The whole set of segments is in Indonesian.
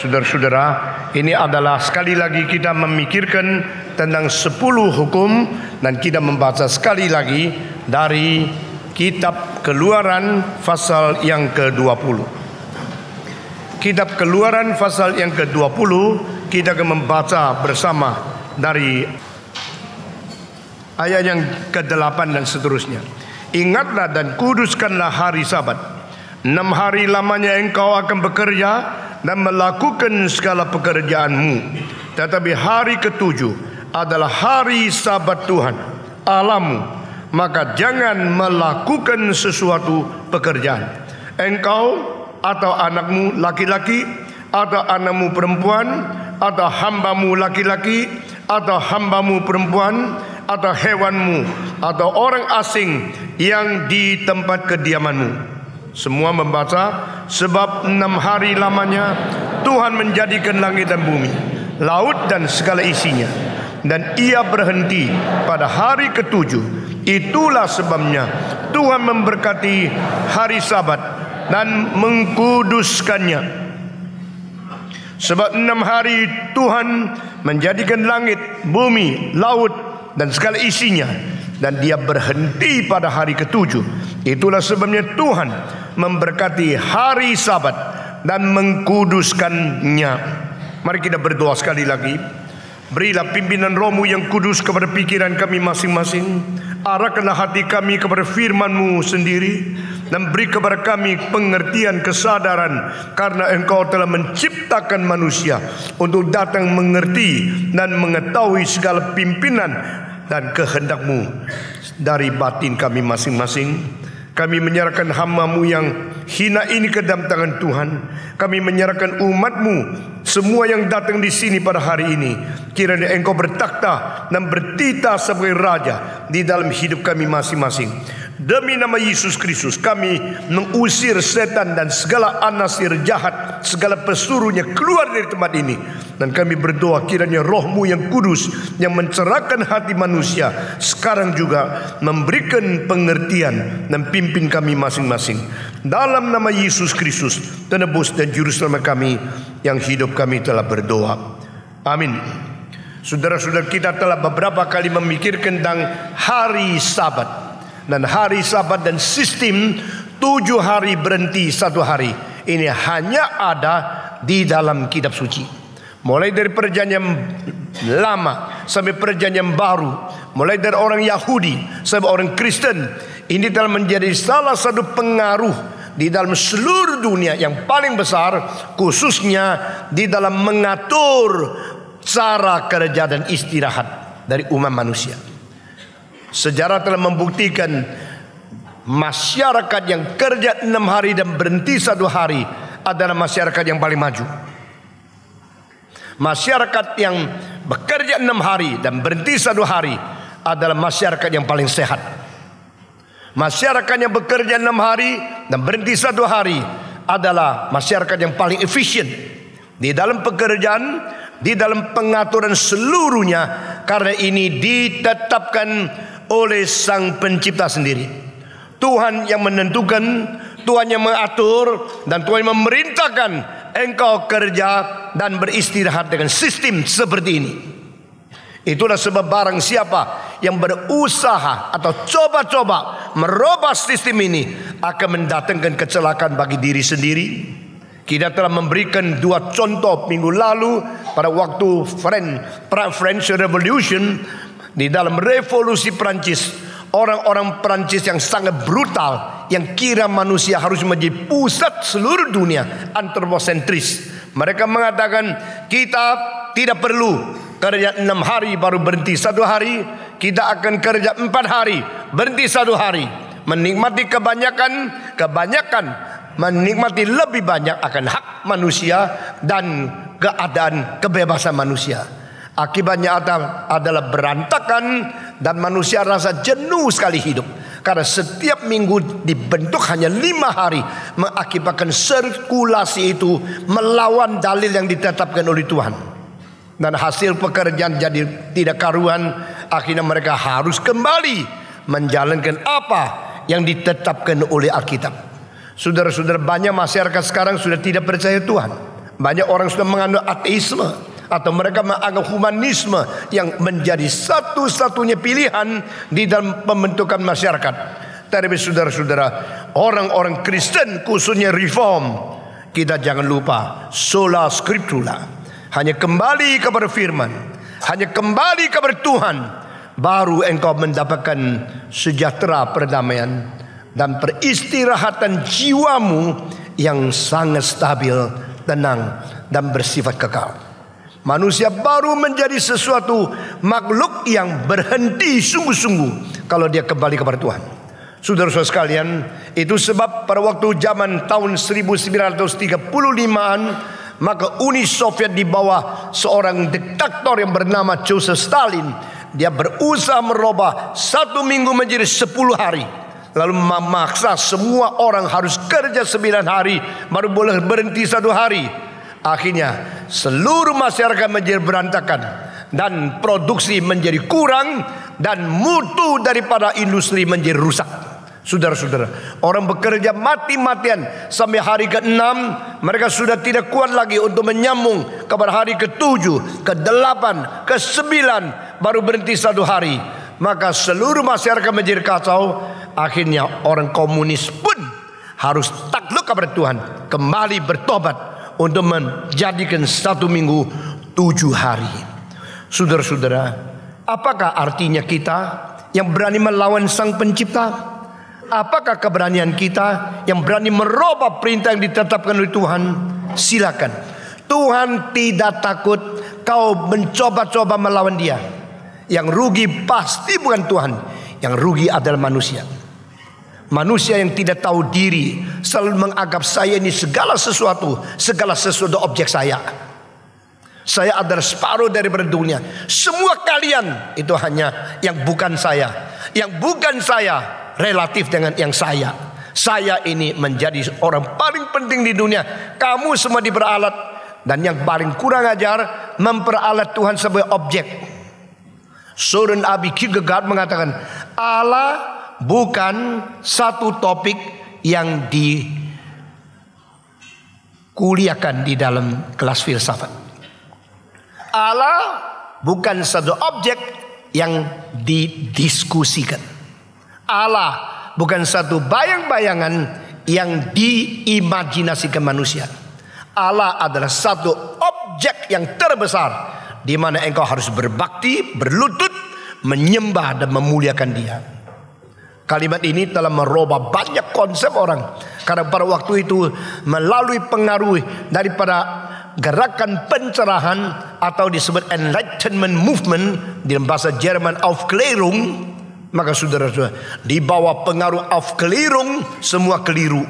Saudara-saudara, ini adalah sekali lagi kita memikirkan tentang 10 hukum, dan kita membaca sekali lagi dari kitab Keluaran pasal yang ke-20. Kitab Keluaran pasal yang ke-20, kita akan membaca bersama dari ayat yang ke-8 dan seterusnya. Ingatlah dan kuduskanlah hari Sabat. 6 hari lamanya engkau akan bekerja dan melakukan segala pekerjaanmu. Tetapi hari ke-7 adalah hari Sabat Tuhan Allahmu, maka jangan melakukan sesuatu pekerjaan. Engkau atau anakmu laki-laki, atau anakmu perempuan, atau hambamu laki-laki, atau hambamu perempuan, atau hewanmu, atau orang asing yang di tempat kediamanmu. Semua membaca, sebab 6 hari lamanya Tuhan menjadikan langit dan bumi, laut dan segala isinya, dan ia berhenti pada hari ke-7. Itulah sebabnya Tuhan memberkati hari Sabat dan mengkuduskannya. Sebab 6 hari Tuhan menjadikan langit, bumi, laut dan segala isinya, dan dia berhenti pada hari ke-7. Itulah sebabnya Tuhan memberkati hari Sabat dan mengkuduskannya. Mari kita berdoa sekali lagi. Berilah pimpinan Roh-Mu yang kudus kepada pikiran kami masing-masing. Arahkanlah hati kami kepada firman-Mu sendiri, dan beri kepada kami pengertian, kesadaran, karena Engkau telah menciptakan manusia untuk datang mengerti dan mengetahui segala pimpinan dan kehendak-Mu dari batin kami masing-masing. Kami menyerahkan hamba-Mu yang hina ini ke dalam tangan Tuhan. Kami menyerahkan umat-Mu semua yang datang di sini pada hari ini. Kiranya Engkau bertakhta dan bertitah sebagai Raja di dalam hidup kami masing-masing. Demi nama Yesus Kristus, kami mengusir setan dan segala anasir jahat, segala pesuruhnya keluar dari tempat ini. Dan kami berdoa kiranya Roh-Mu yang kudus, yang mencerahkan hati manusia, sekarang juga memberikan pengertian dan pimpin kami masing-masing. Dalam nama Yesus Kristus, Penebus dan Juru Selamat kami yang hidup, kami telah berdoa. Amin. Saudara-saudara, kita telah beberapa kali memikirkan tentang hari Sabat. Dan hari Sabat dan sistem 7 hari berhenti 1 hari, ini hanya ada di dalam kitab suci. Mulai dari perjanjian lama sampai perjanjian baru, mulai dari orang Yahudi sampai orang Kristen, ini telah menjadi salah satu pengaruh di dalam seluruh dunia yang paling besar, khususnya di dalam mengatur cara kerja dan istirahat dari umat manusia. Sejarah telah membuktikan masyarakat yang kerja 6 hari dan berhenti 1 hari adalah masyarakat yang paling maju. Masyarakat yang bekerja 6 hari dan berhenti 1 hari adalah masyarakat yang paling sehat. Masyarakat yang bekerja 6 hari dan berhenti 1 hari adalah masyarakat yang paling efisien di dalam pekerjaan, di dalam pengaturan seluruhnya, karena ini ditetapkan oleh Sang Pencipta sendiri. Tuhan yang menentukan, Tuhan yang mengatur, dan Tuhan yang memerintahkan engkau kerja dan beristirahat dengan sistem seperti ini. Itulah sebab barang siapa yang berusaha atau coba-coba merubah sistem ini akan mendatangkan kecelakaan bagi diri sendiri. Kita telah memberikan 2 contoh minggu lalu pada waktu French Revolution. Di dalam revolusi Prancis, orang-orang Prancis yang sangat brutal, yang kira manusia harus menjadi pusat seluruh dunia, antroposentris. Mereka mengatakan kita tidak perlu kerja 6 hari baru berhenti 1 hari, kita akan kerja 4 hari berhenti 1 hari. Menikmati kebanyakan menikmati lebih banyak akan hak manusia dan keadaan kebebasan manusia. Akibatnya adalah berantakan, dan manusia rasa jenuh sekali hidup, karena setiap minggu dibentuk hanya 5 hari, mengakibatkan sirkulasi itu melawan dalil yang ditetapkan oleh Tuhan. Dan hasil pekerjaan jadi tidak karuan. Akhirnya mereka harus kembali menjalankan apa yang ditetapkan oleh Alkitab. Saudara-saudara, banyak masyarakat sekarang sudah tidak percaya Tuhan. Banyak orang sudah menganut ateisme atau mereka menganggap humanisme yang menjadi satu-satunya pilihan di dalam pembentukan masyarakat. Tapi saudara-saudara, orang-orang Kristen khususnya Reform, kita jangan lupa sola scriptura, hanya kembali kepada firman, hanya kembali kepada Tuhan, baru engkau mendapatkan sejahtera, perdamaian dan peristirahatan jiwamu yang sangat stabil, tenang dan bersifat kekal. Manusia baru menjadi sesuatu makhluk yang berhenti sungguh-sungguh kalau dia kembali kepada Tuhan. Saudara-saudara sekalian, itu sebab pada waktu zaman tahun 1935-an, maka Uni Soviet di bawah seorang diktator yang bernama Joseph Stalin, dia berusaha merubah 1 minggu menjadi 10 hari. Lalu memaksa semua orang harus kerja 9 hari, baru boleh berhenti 1 hari. Akhirnya seluruh masyarakat menjadi berantakan dan produksi menjadi kurang dan mutu daripada industri menjadi rusak. Saudara-saudara, orang bekerja mati-matian sampai hari ke-6, mereka sudah tidak kuat lagi untuk menyambung kepada hari ke-7, ke-8, ke-9, baru berhenti 1 hari. Maka seluruh masyarakat menjadi kacau. Akhirnya orang komunis pun harus takluk kepada Tuhan, kembali bertobat untuk menjadikan 1 minggu 7 hari. Saudara-saudara, apakah artinya kita yang berani melawan Sang Pencipta? Apakah keberanian kita yang berani merubah perintah yang ditetapkan oleh Tuhan? Silakan. Tuhan tidak takut kau mencoba-coba melawan Dia. Yang rugi pasti bukan Tuhan, yang rugi adalah manusia. Manusia yang tidak tahu diri selalu menganggap saya ini segala sesuatu objek saya. Saya adalah separuh daripada dunia. Semua kalian itu hanya yang bukan saya. Yang bukan saya relatif dengan yang saya. Saya ini menjadi orang paling penting di dunia. Kamu semua diperalat. Dan yang paling kurang ajar, memperalat Tuhan sebagai objek. Søren Abi Kierkegaard mengatakan, Allah bukan satu topik yang dikuliahkan di dalam kelas filsafat. Allah bukan satu objek yang didiskusikan. Allah bukan satu bayang-bayangan yang diimajinasikan manusia. Allah adalah satu objek yang terbesar di mana engkau harus berbakti, berlutut, menyembah dan memuliakan Dia. Kalimat ini telah merubah banyak konsep orang. Karena pada waktu itu melalui pengaruh daripada gerakan pencerahan atau disebut Enlightenment Movement dalam bahasa Jerman Aufklärung, maka saudara-saudara, di bawah pengaruh Aufklärung semua keliru.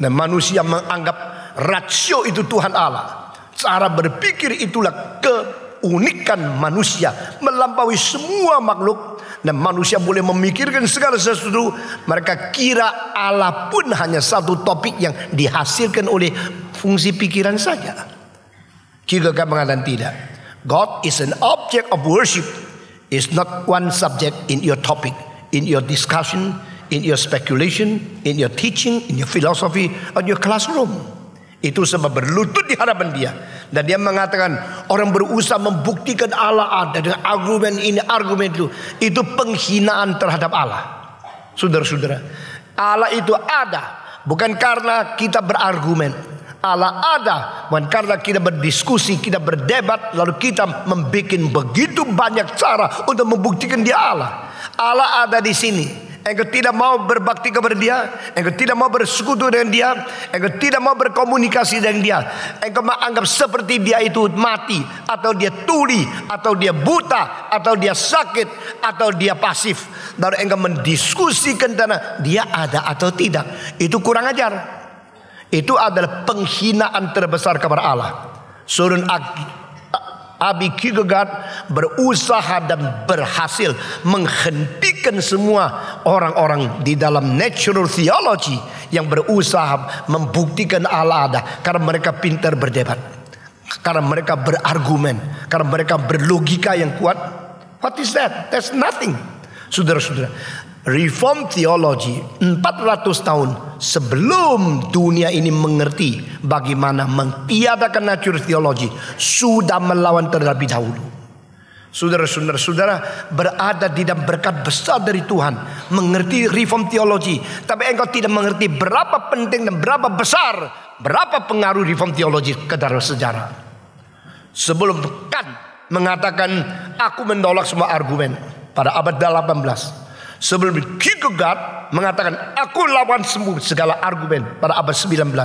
Dan manusia menganggap rasio itu Tuhan Allah. Cara berpikir itulah keunikan manusia, melampaui semua makhluk. Dan manusia boleh memikirkan segala sesuatu. Mereka kira Allah pun hanya satu topik yang dihasilkan oleh fungsi pikiran saja. Kierkegaard mengatakan tidak. God is an object of worship. Is not one subject in your topic, in your discussion, in your speculation, in your teaching, in your philosophy, or your classroom. Itu sebab berlutut di hadapan Dia. Dan Dia mengatakan orang berusaha membuktikan Allah ada dengan argumen ini, argumen itu. Itu penghinaan terhadap Allah. Saudara-saudara, Allah itu ada bukan karena kita berargumen. Allah ada bukan karena kita berdiskusi, kita berdebat, lalu kita membuat begitu banyak cara untuk membuktikan Dia Allah. Allah ada di sini. Engkau tidak mau berbakti kepada Dia, engkau tidak mau bersekutu dengan Dia, engkau tidak mau berkomunikasi dengan Dia. Engkau menganggap seperti Dia itu mati, atau Dia tuli, atau Dia buta, atau Dia sakit, atau Dia pasif. Lalu engkau mendiskusikan tentang Dia ada atau tidak. Itu kurang ajar. Itu adalah penghinaan terbesar kepada Allah. Søren Abi Kierkegaard berusaha dan berhasil menghentikan semua orang-orang di dalam natural theology yang berusaha membuktikan Allah ada, karena mereka pintar berdebat, karena mereka berargumen, karena mereka berlogika yang kuat. What is that? That's nothing. Saudara-saudara, Reform theology 400 tahun sebelum dunia ini mengerti bagaimana mentiadakan natural theology sudah melawan terlebih dahulu. Saudara-saudara berada di dalam berkat besar dari Tuhan, mengerti reform theology, tapi engkau tidak mengerti berapa penting dan berapa besar, berapa pengaruh reform theology ke dalam sejarah. Sebelum Kant mengatakan aku menolak semua argumen pada abad 18. Sebelum Kierkegaard mengatakan aku lawan semua segala argumen pada abad 19.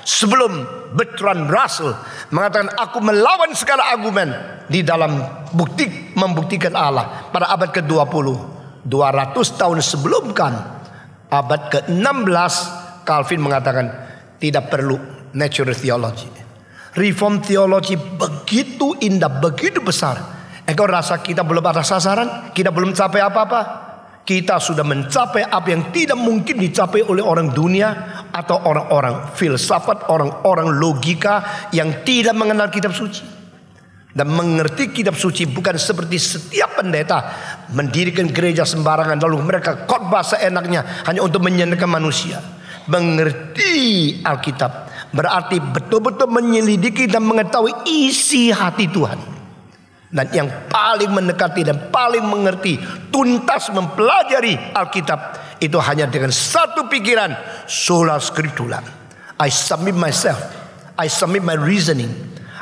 Sebelum Bertrand Russell mengatakan aku melawan segala argumen di dalam membuktikan Allah pada abad ke-20. 200 tahun sebelum Kant, abad ke-16, Calvin mengatakan tidak perlu natural theology. Reform theology begitu indah, begitu besar. Engkau rasa kita belum ada sasaran? Kita belum capai apa-apa? Kita sudah mencapai apa yang tidak mungkin dicapai oleh orang dunia atau orang-orang filsafat, orang-orang logika yang tidak mengenal kitab suci. Dan mengerti kitab suci bukan seperti setiap pendeta mendirikan gereja sembarangan lalu mereka khotbah seenaknya hanya untuk menyenangkan manusia. Mengerti Alkitab berarti betul-betul menyelidiki dan mengetahui isi hati Tuhan. Dan yang paling mendekati dan paling mengerti, tuntas mempelajari Alkitab itu hanya dengan satu pikiran, sola scriptura. I submit myself, I submit my reasoning,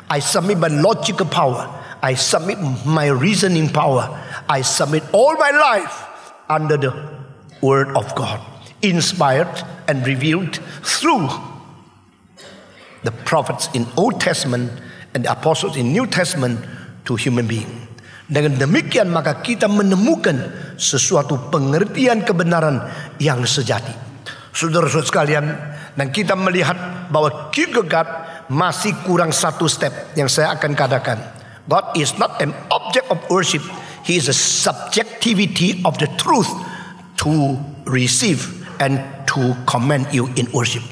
I submit my logical power, I submit my reasoning power, I submit all my life under the Word of God, inspired and revealed through the prophets in Old Testament and the apostles in New Testament to human being. Dengan demikian maka kita menemukan sesuatu pengertian kebenaran yang sejati. Saudara-saudara sekalian, dan kita melihat bahwa Kierkegaard masih kurang satu step yang saya akan katakan. God is not an object of worship. He is a subjectivity of the truth to receive and to command you in worship.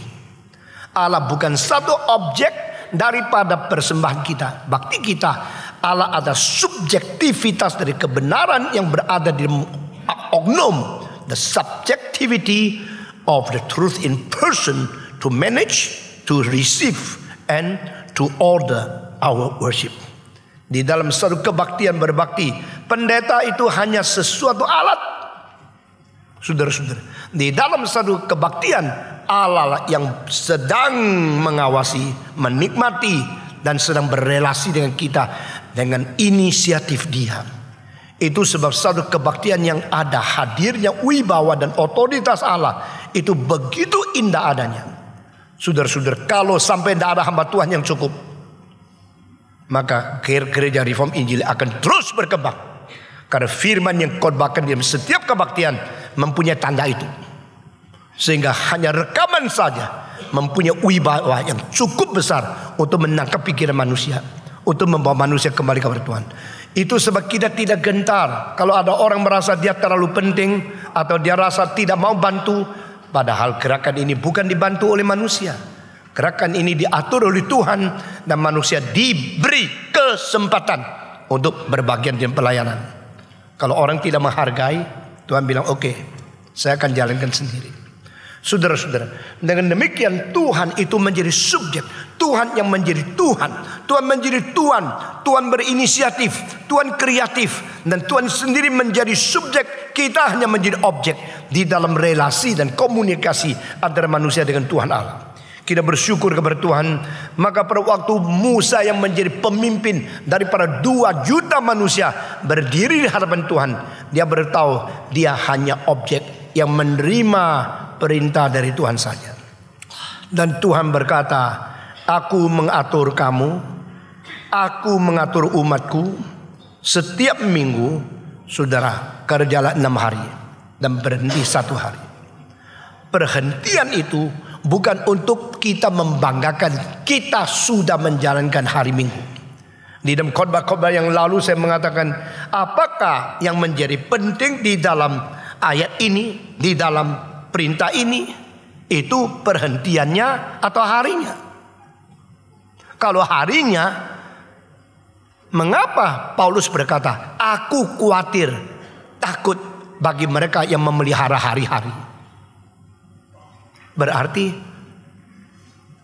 Allah bukan satu objek daripada persembahan kita, bakti kita. Allah ada subjektivitas dari kebenaran yang berada di oknum, the subjectivity of the truth in person to manage, to receive, and to order our worship. Di dalam satu kebaktian berbakti, pendeta itu hanya sesuatu alat. Saudara-saudara, di dalam satu kebaktian, Allah yang sedang mengawasi, menikmati, dan sedang berrelasi dengan kita dengan inisiatif Dia. Itu sebab satu kebaktian yang ada hadirnya wibawa dan otoritas Allah itu begitu indah adanya. Saudara-saudara, kalau sampai tidak ada hamba Tuhan yang cukup, maka gereja Reform Injil akan terus berkembang. Karena firman yang khotbahkan dalam setiap kebaktian mempunyai tanda itu. Sehingga hanya rekaman saja mempunyai wibawa yang cukup besar untuk menangkap pikiran manusia, untuk membawa manusia kembali kepada Tuhan. Itu sebab kita tidak gentar kalau ada orang merasa dia terlalu penting atau dia rasa tidak mau bantu. Padahal gerakan ini bukan dibantu oleh manusia. Gerakan ini diatur oleh Tuhan dan manusia diberi kesempatan untuk berbagian dalam pelayanan. Kalau orang tidak menghargai, Tuhan bilang oke, saya akan jalankan sendiri. Saudara-saudara, dengan demikian Tuhan itu menjadi subjek. Tuhan yang menjadi Tuhan. Tuhan menjadi Tuhan. Tuhan berinisiatif. Tuhan kreatif. Dan Tuhan sendiri menjadi subjek. Kita hanya menjadi objek di dalam relasi dan komunikasi antara manusia dengan Tuhan Allah. Kita bersyukur kepada Tuhan. Maka pada waktu Musa yang menjadi pemimpin daripada 2 juta manusia berdiri di hadapan Tuhan, dia beritahu dia hanya objek yang menerima perintah dari Tuhan saja. Dan Tuhan berkata, aku mengatur kamu, aku mengatur umatku. Setiap minggu saudara kerjalah 6 hari dan berhenti 1 hari. Perhentian itu bukan untuk kita membanggakan kita sudah menjalankan hari Minggu. Di dalam khotbah-khotbah yang lalu saya mengatakan, apakah yang menjadi penting di dalam ayat ini, di dalam perintah ini, itu perhentiannya atau harinya? Kalau harinya, mengapa Paulus berkata, aku khawatir, takut bagi mereka yang memelihara hari-hari. Berarti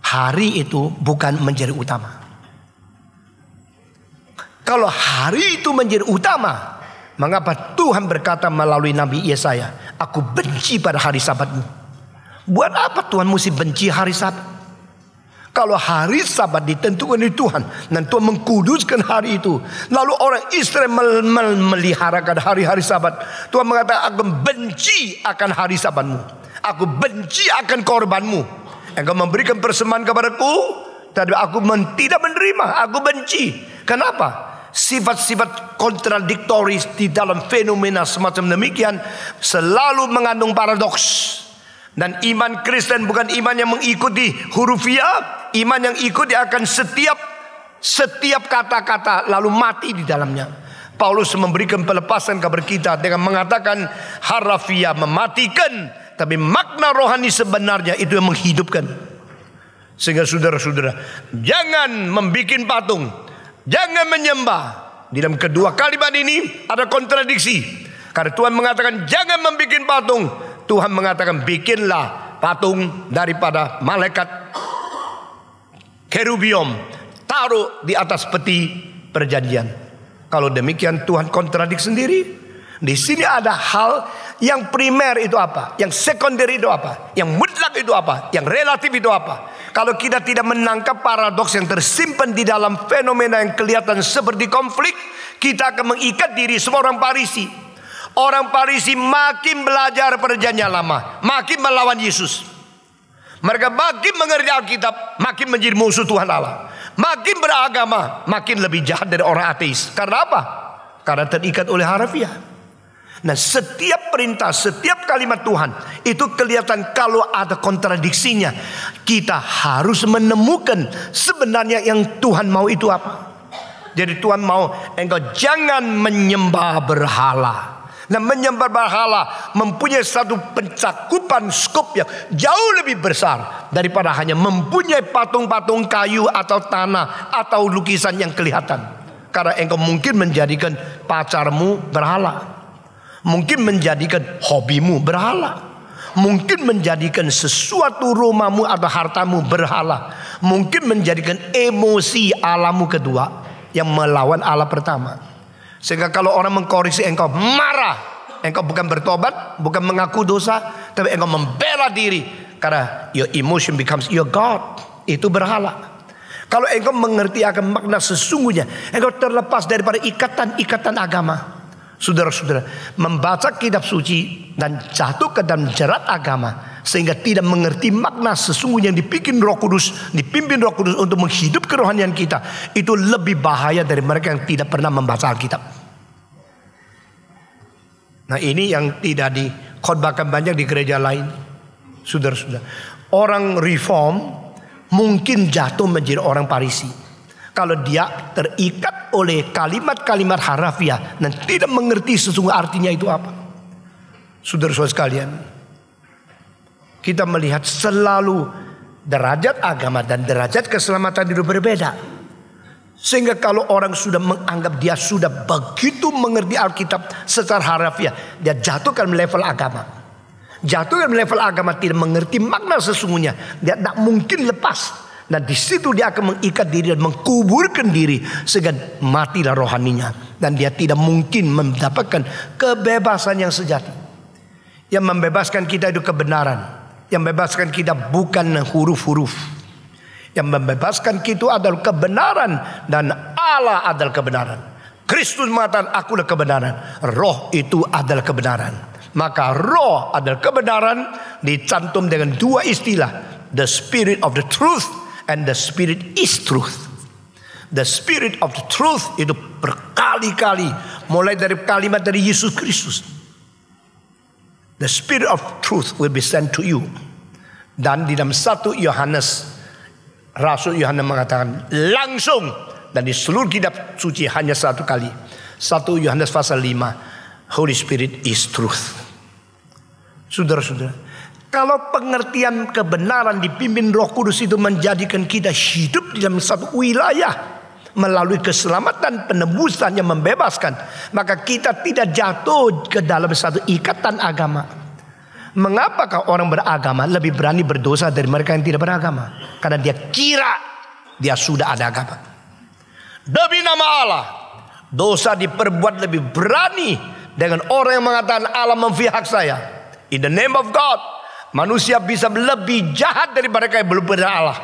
hari itu bukan menjadi utama. Kalau hari itu menjadi utama, mengapa Tuhan berkata melalui Nabi Yesaya, aku benci pada hari Sabatmu. Buat apa Tuhan mesti benci hari Sabat? Kalau hari Sabat ditentukan oleh Tuhan dan Tuhan mengkuduskan hari itu, lalu orang Israel memeliharakan hari-hari Sabat, Tuhan mengatakan, aku benci akan hari Sabatmu, aku benci akan korbanmu. Engkau memberikan persembahan kepadaku, tapi aku tidak menerima, aku benci. Kenapa? Sifat-sifat kontradiktoris di dalam fenomena semacam demikian selalu mengandung paradoks. Dan iman Kristen bukan iman yang mengikuti hurufiah, iman yang ikuti akan setiap kata-kata lalu mati di dalamnya. Paulus memberikan pelepasan kepada kita dengan mengatakan harafiah mematikan, tapi makna rohani sebenarnya itu yang menghidupkan. Sehingga saudara-saudara, jangan membuat patung, jangan menyembah. Di dalam kedua kalimat ini ada kontradiksi. Karena Tuhan mengatakan jangan membuat patung, Tuhan mengatakan bikinlah patung daripada malaikat kerubium, taruh di atas peti perjanjian. Kalau demikian Tuhan kontradik sendiri. Di sini ada hal yang primer itu apa, yang sekunder itu apa, yang mutlak itu apa, yang relatif itu apa. Kalau kita tidak menangkap paradoks yang tersimpan di dalam fenomena yang kelihatan seperti konflik, kita akan mengikat diri semua orang Farisi. Orang Farisi makin belajar perjanjian lama, makin melawan Yesus. Mereka makin mengerti Alkitab, makin menjadi musuh Tuhan Allah. Makin beragama, makin lebih jahat dari orang ateis. Karena apa? Karena terikat oleh harafiah. Nah, setiap perintah, setiap kalimat Tuhan itu kelihatan kalau ada kontradiksinya. Kita harus menemukan sebenarnya yang Tuhan mau itu apa. Jadi Tuhan mau engkau jangan menyembah berhala. Nah, menyembah berhala mempunyai satu pencakupan skop yang jauh lebih besar daripada hanya mempunyai patung-patung kayu atau tanah atau lukisan yang kelihatan. Karena engkau mungkin menjadikan pacarmu berhala, mungkin menjadikan hobimu berhala, mungkin menjadikan sesuatu rumahmu atau hartamu berhala, mungkin menjadikan emosi alamu kedua yang melawan Allah pertama. Sehingga kalau orang mengkoreksi engkau marah, engkau bukan bertobat, bukan mengaku dosa, tapi engkau membela diri. Karena your emotion becomes your God. Itu berhala. Kalau engkau mengerti akan makna sesungguhnya, engkau terlepas daripada ikatan-ikatan agama. Saudara-saudara, membaca kitab suci dan jatuh ke dalam jerat agama sehingga tidak mengerti makna sesungguhnya yang dipimpin Roh Kudus untuk menghidup kerohanian kita, itu lebih bahaya dari mereka yang tidak pernah membaca Alkitab. Nah, ini yang tidak dikhotbahkan banyak di gereja lain. Saudara-saudara, orang reform mungkin jatuh menjadi orang Farisi kalau dia terikat oleh kalimat-kalimat harafiah dan tidak mengerti sesungguhnya artinya itu apa. Saudara-saudara sekalian, kita melihat selalu derajat agama dan derajat keselamatan itu berbeda. Sehingga kalau orang sudah menganggap dia sudah begitu mengerti Alkitab secara harafiah, dia jatuh ke level agama. Jatuh ke level agama tidak mengerti makna sesungguhnya, dia tidak mungkin lepas. Dan di situ dia akan mengikat diri dan mengkuburkan diri sehingga matilah rohaninya, dan dia tidak mungkin mendapatkan kebebasan yang sejati. Yang membebaskan kita itu kebenaran. Yang membebaskan kita bukan huruf-huruf. Yang membebaskan kita adalah kebenaran, dan Allah adalah kebenaran. Kristus mengatakan akulah kebenaran. Roh itu adalah kebenaran. Maka roh adalah kebenaran dicantum dengan dua istilah, the spirit of the truth and the spirit is truth. The spirit of the truth itu berkali-kali, mulai dari kalimat dari Yesus Kristus. The spirit of truth will be sent to you. Dan di dalam 1 Yohanes, Rasul Yohanes mengatakan langsung, dan di seluruh kitab suci hanya satu kali, 1 Yohanes pasal 5, Holy Spirit is truth. Saudara-saudara, kalau pengertian kebenaran dipimpin Roh Kudus itu menjadikan kita hidup di dalam satu wilayah, melalui keselamatan penebusan yang membebaskan, maka kita tidak jatuh ke dalam satu ikatan agama. Mengapakah orang beragama lebih berani berdosa dari mereka yang tidak beragama? Karena dia kira dia sudah ada agama. Demi nama Allah, dosa diperbuat lebih berani dengan orang yang mengatakan Allah memihak saya. In the name of God, manusia bisa lebih jahat dari mereka yang belum benar Allah.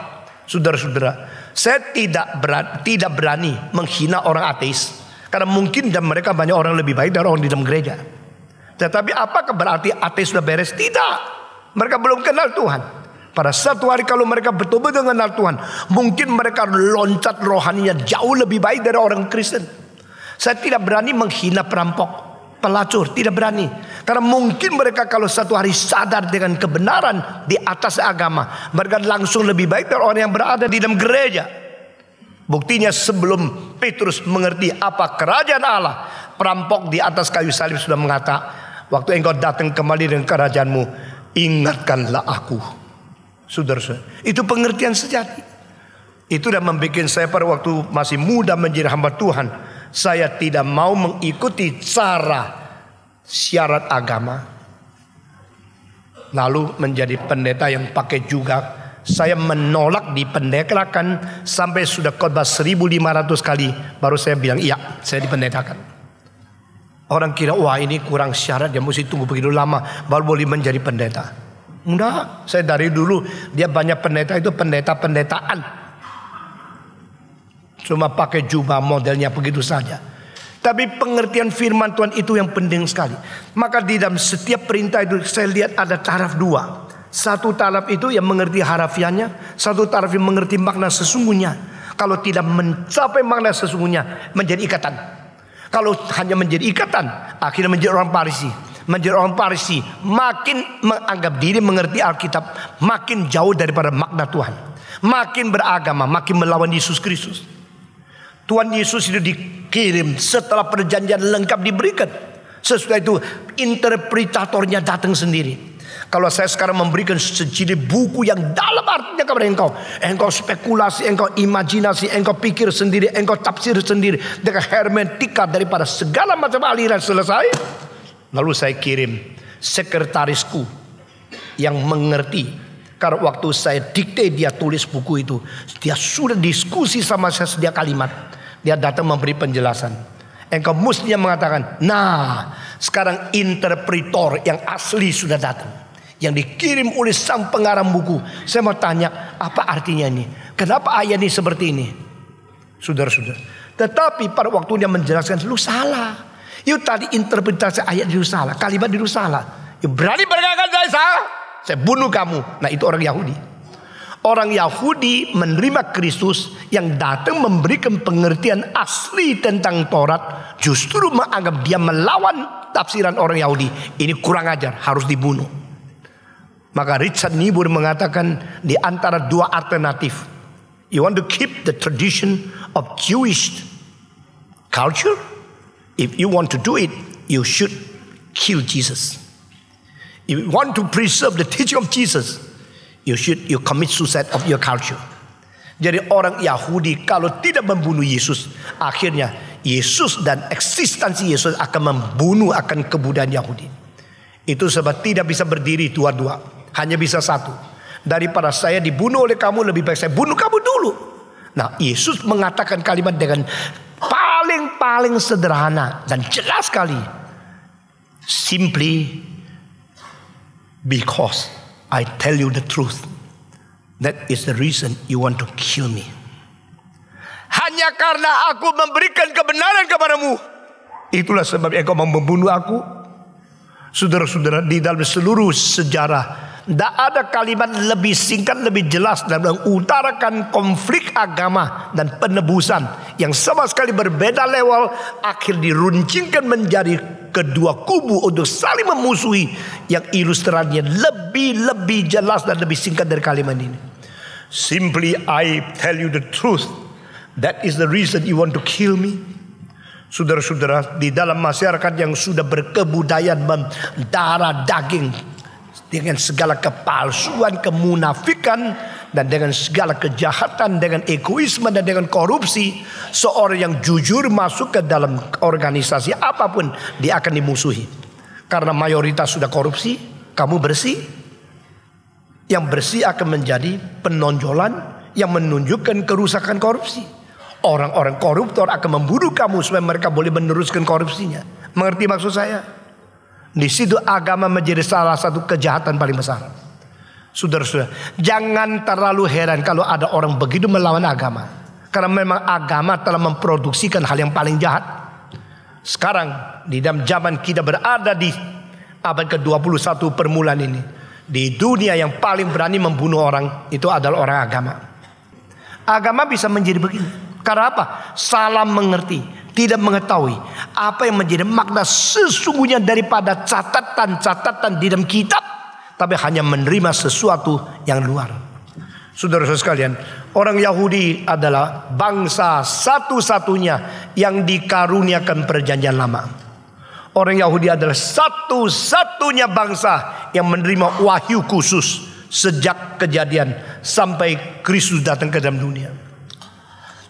Saudara-saudara, saya tidak berani menghina orang ateis, karena mungkin dan mereka banyak orang lebih baik dari orang di dalam gereja. Tetapi apakah berarti ateis sudah beres? Tidak. Mereka belum kenal Tuhan. Pada satu hari kalau mereka betul-betul mengenal Tuhan, mungkin mereka loncat rohaninya jauh lebih baik dari orang Kristen. Saya tidak berani menghina perampok, pelacur, tidak berani. Karena mungkin mereka kalau satu hari sadar dengan kebenaran di atas agama, mereka langsung lebih baik dari orang yang berada di dalam gereja. Buktinya sebelum Petrus mengerti apa kerajaan Allah, perampok di atas kayu salib sudah mengatakan, waktu engkau datang kembali dengan kerajaanmu, ingatkanlah aku. Saudara-saudara, itu pengertian sejati. Itu yang membuat saya pada waktu masih muda menjadi hamba Tuhan, saya tidak mau mengikuti cara syarat agama, lalu menjadi pendeta yang pakai juga. Saya menolak dipendetakan sampai sudah khotbah 1500 kali, baru saya bilang iya, saya dipendetakan. Orang kira wah ini kurang syarat, dia mesti tunggu begitu lama baru boleh menjadi pendeta. Enggak, saya dari dulu dia banyak pendeta itu pendeta-pendetaan, cuma pakai jubah modelnya begitu saja. Tapi pengertian firman Tuhan itu yang penting sekali. Maka di dalam setiap perintah itu saya lihat ada taraf dua. Satu taraf itu yang mengerti harafiannya, satu taraf yang mengerti makna sesungguhnya. Kalau tidak mencapai makna sesungguhnya, menjadi ikatan. Kalau hanya menjadi ikatan, akhirnya menjadi orang Farisi. Menjadi orang Farisi makin menganggap diri mengerti Alkitab, makin jauh daripada makna Tuhan. Makin beragama, makin melawan Yesus Kristus. Tuhan Yesus itu dikirim setelah perjanjian lengkap diberikan. Sesudah itu interpretatornya datang sendiri. Kalau saya sekarang memberikan sejilid buku yang dalam artinya kepada engkau, engkau spekulasi, engkau imajinasi, engkau pikir sendiri, engkau tafsir sendiri dengan hermeneutika daripada segala macam aliran selesai. Lalu saya kirim sekretarisku yang mengerti. Karena waktu saya dikte dia tulis buku itu, dia sudah diskusi sama saya setiap kalimat. Dia datang memberi penjelasan. Engkau mestinya mengatakan, nah sekarang interpretor yang asli sudah datang, yang dikirim oleh sang pengarang buku. Saya mau tanya, apa artinya ini? Kenapa ayat ini seperti ini? Saudara-saudara, tetapi pada waktu dia menjelaskan, lu salah. Itu tadi interpretasi ayat itu salah, kalimat itu salah. You berani berkata saya salah, saya bunuh kamu. Nah itu orang Yahudi. Orang Yahudi menerima Kristus yang datang memberikan pengertian asli tentang Taurat, justru menganggap dia melawan tafsiran orang Yahudi. Ini kurang ajar, harus dibunuh. Maka Richard Niebuhr mengatakan di antara dua alternatif, you want to keep the tradition of Jewish culture? If you want to do it, you should kill Jesus. If you want to preserve the teaching of Jesus, you commit suicide of your culture. Jadi orang Yahudi kalau tidak membunuh Yesus, akhirnya Yesus dan eksistensi Yesus akan membunuh akan kebudayaan Yahudi. Itu sebab tidak bisa berdiri dua-dua, hanya bisa satu. Daripada saya dibunuh oleh kamu, lebih baik saya bunuh kamu dulu. Nah Yesus mengatakan kalimat dengan paling sederhana dan jelas sekali. Simply because I tell you the truth, that is the reason you want to kill me. Hanya karena aku memberikan kebenaran kepadamu, itulah sebab engkau mau membunuh aku. Saudara-saudara, di dalam seluruh sejarah tidak ada kalimat lebih singkat, lebih jelas dalam mengutarakan konflik agama dan penebusan yang sama sekali berbeda level, akhir diruncingkan menjadi kedua kubu untuk saling memusuhi, yang ilustrasinya lebih jelas dan lebih singkat dari kalimat ini. Simply I tell you the truth, that is the reason you want to kill me. Saudara-saudara, di dalam masyarakat yang sudah berkebudayaan darah daging dengan segala kepalsuan, kemunafikan, dan dengan segala kejahatan, dengan egoisme dan dengan korupsi, seorang yang jujur masuk ke dalam organisasi apapun, dia akan dimusuhi. Karena mayoritas sudah korupsi, kamu bersih. Yang bersih akan menjadi penonjolan yang menunjukkan kerusakan korupsi. Orang-orang koruptor akan membunuh kamu supaya mereka boleh meneruskan korupsinya. Mengerti maksud saya? Di situ agama menjadi salah satu kejahatan paling besar. Saudara-saudara, jangan terlalu heran kalau ada orang begitu melawan agama. Karena memang agama telah memproduksikan hal yang paling jahat. Sekarang di dalam zaman kita berada di abad ke-21 permulaan ini, di dunia yang paling berani membunuh orang itu adalah orang agama. Agama bisa menjadi begini karena apa? Salah mengerti, tidak mengetahui apa yang menjadi makna sesungguhnya daripada catatan-catatan di dalam kitab, tapi hanya menerima sesuatu yang luar. Saudara-saudara sekalian, orang Yahudi adalah bangsa satu-satunya yang dikaruniakan perjanjian lama. Orang Yahudi adalah satu-satunya bangsa yang menerima wahyu khusus sejak kejadian sampai Kristus datang ke dalam dunia.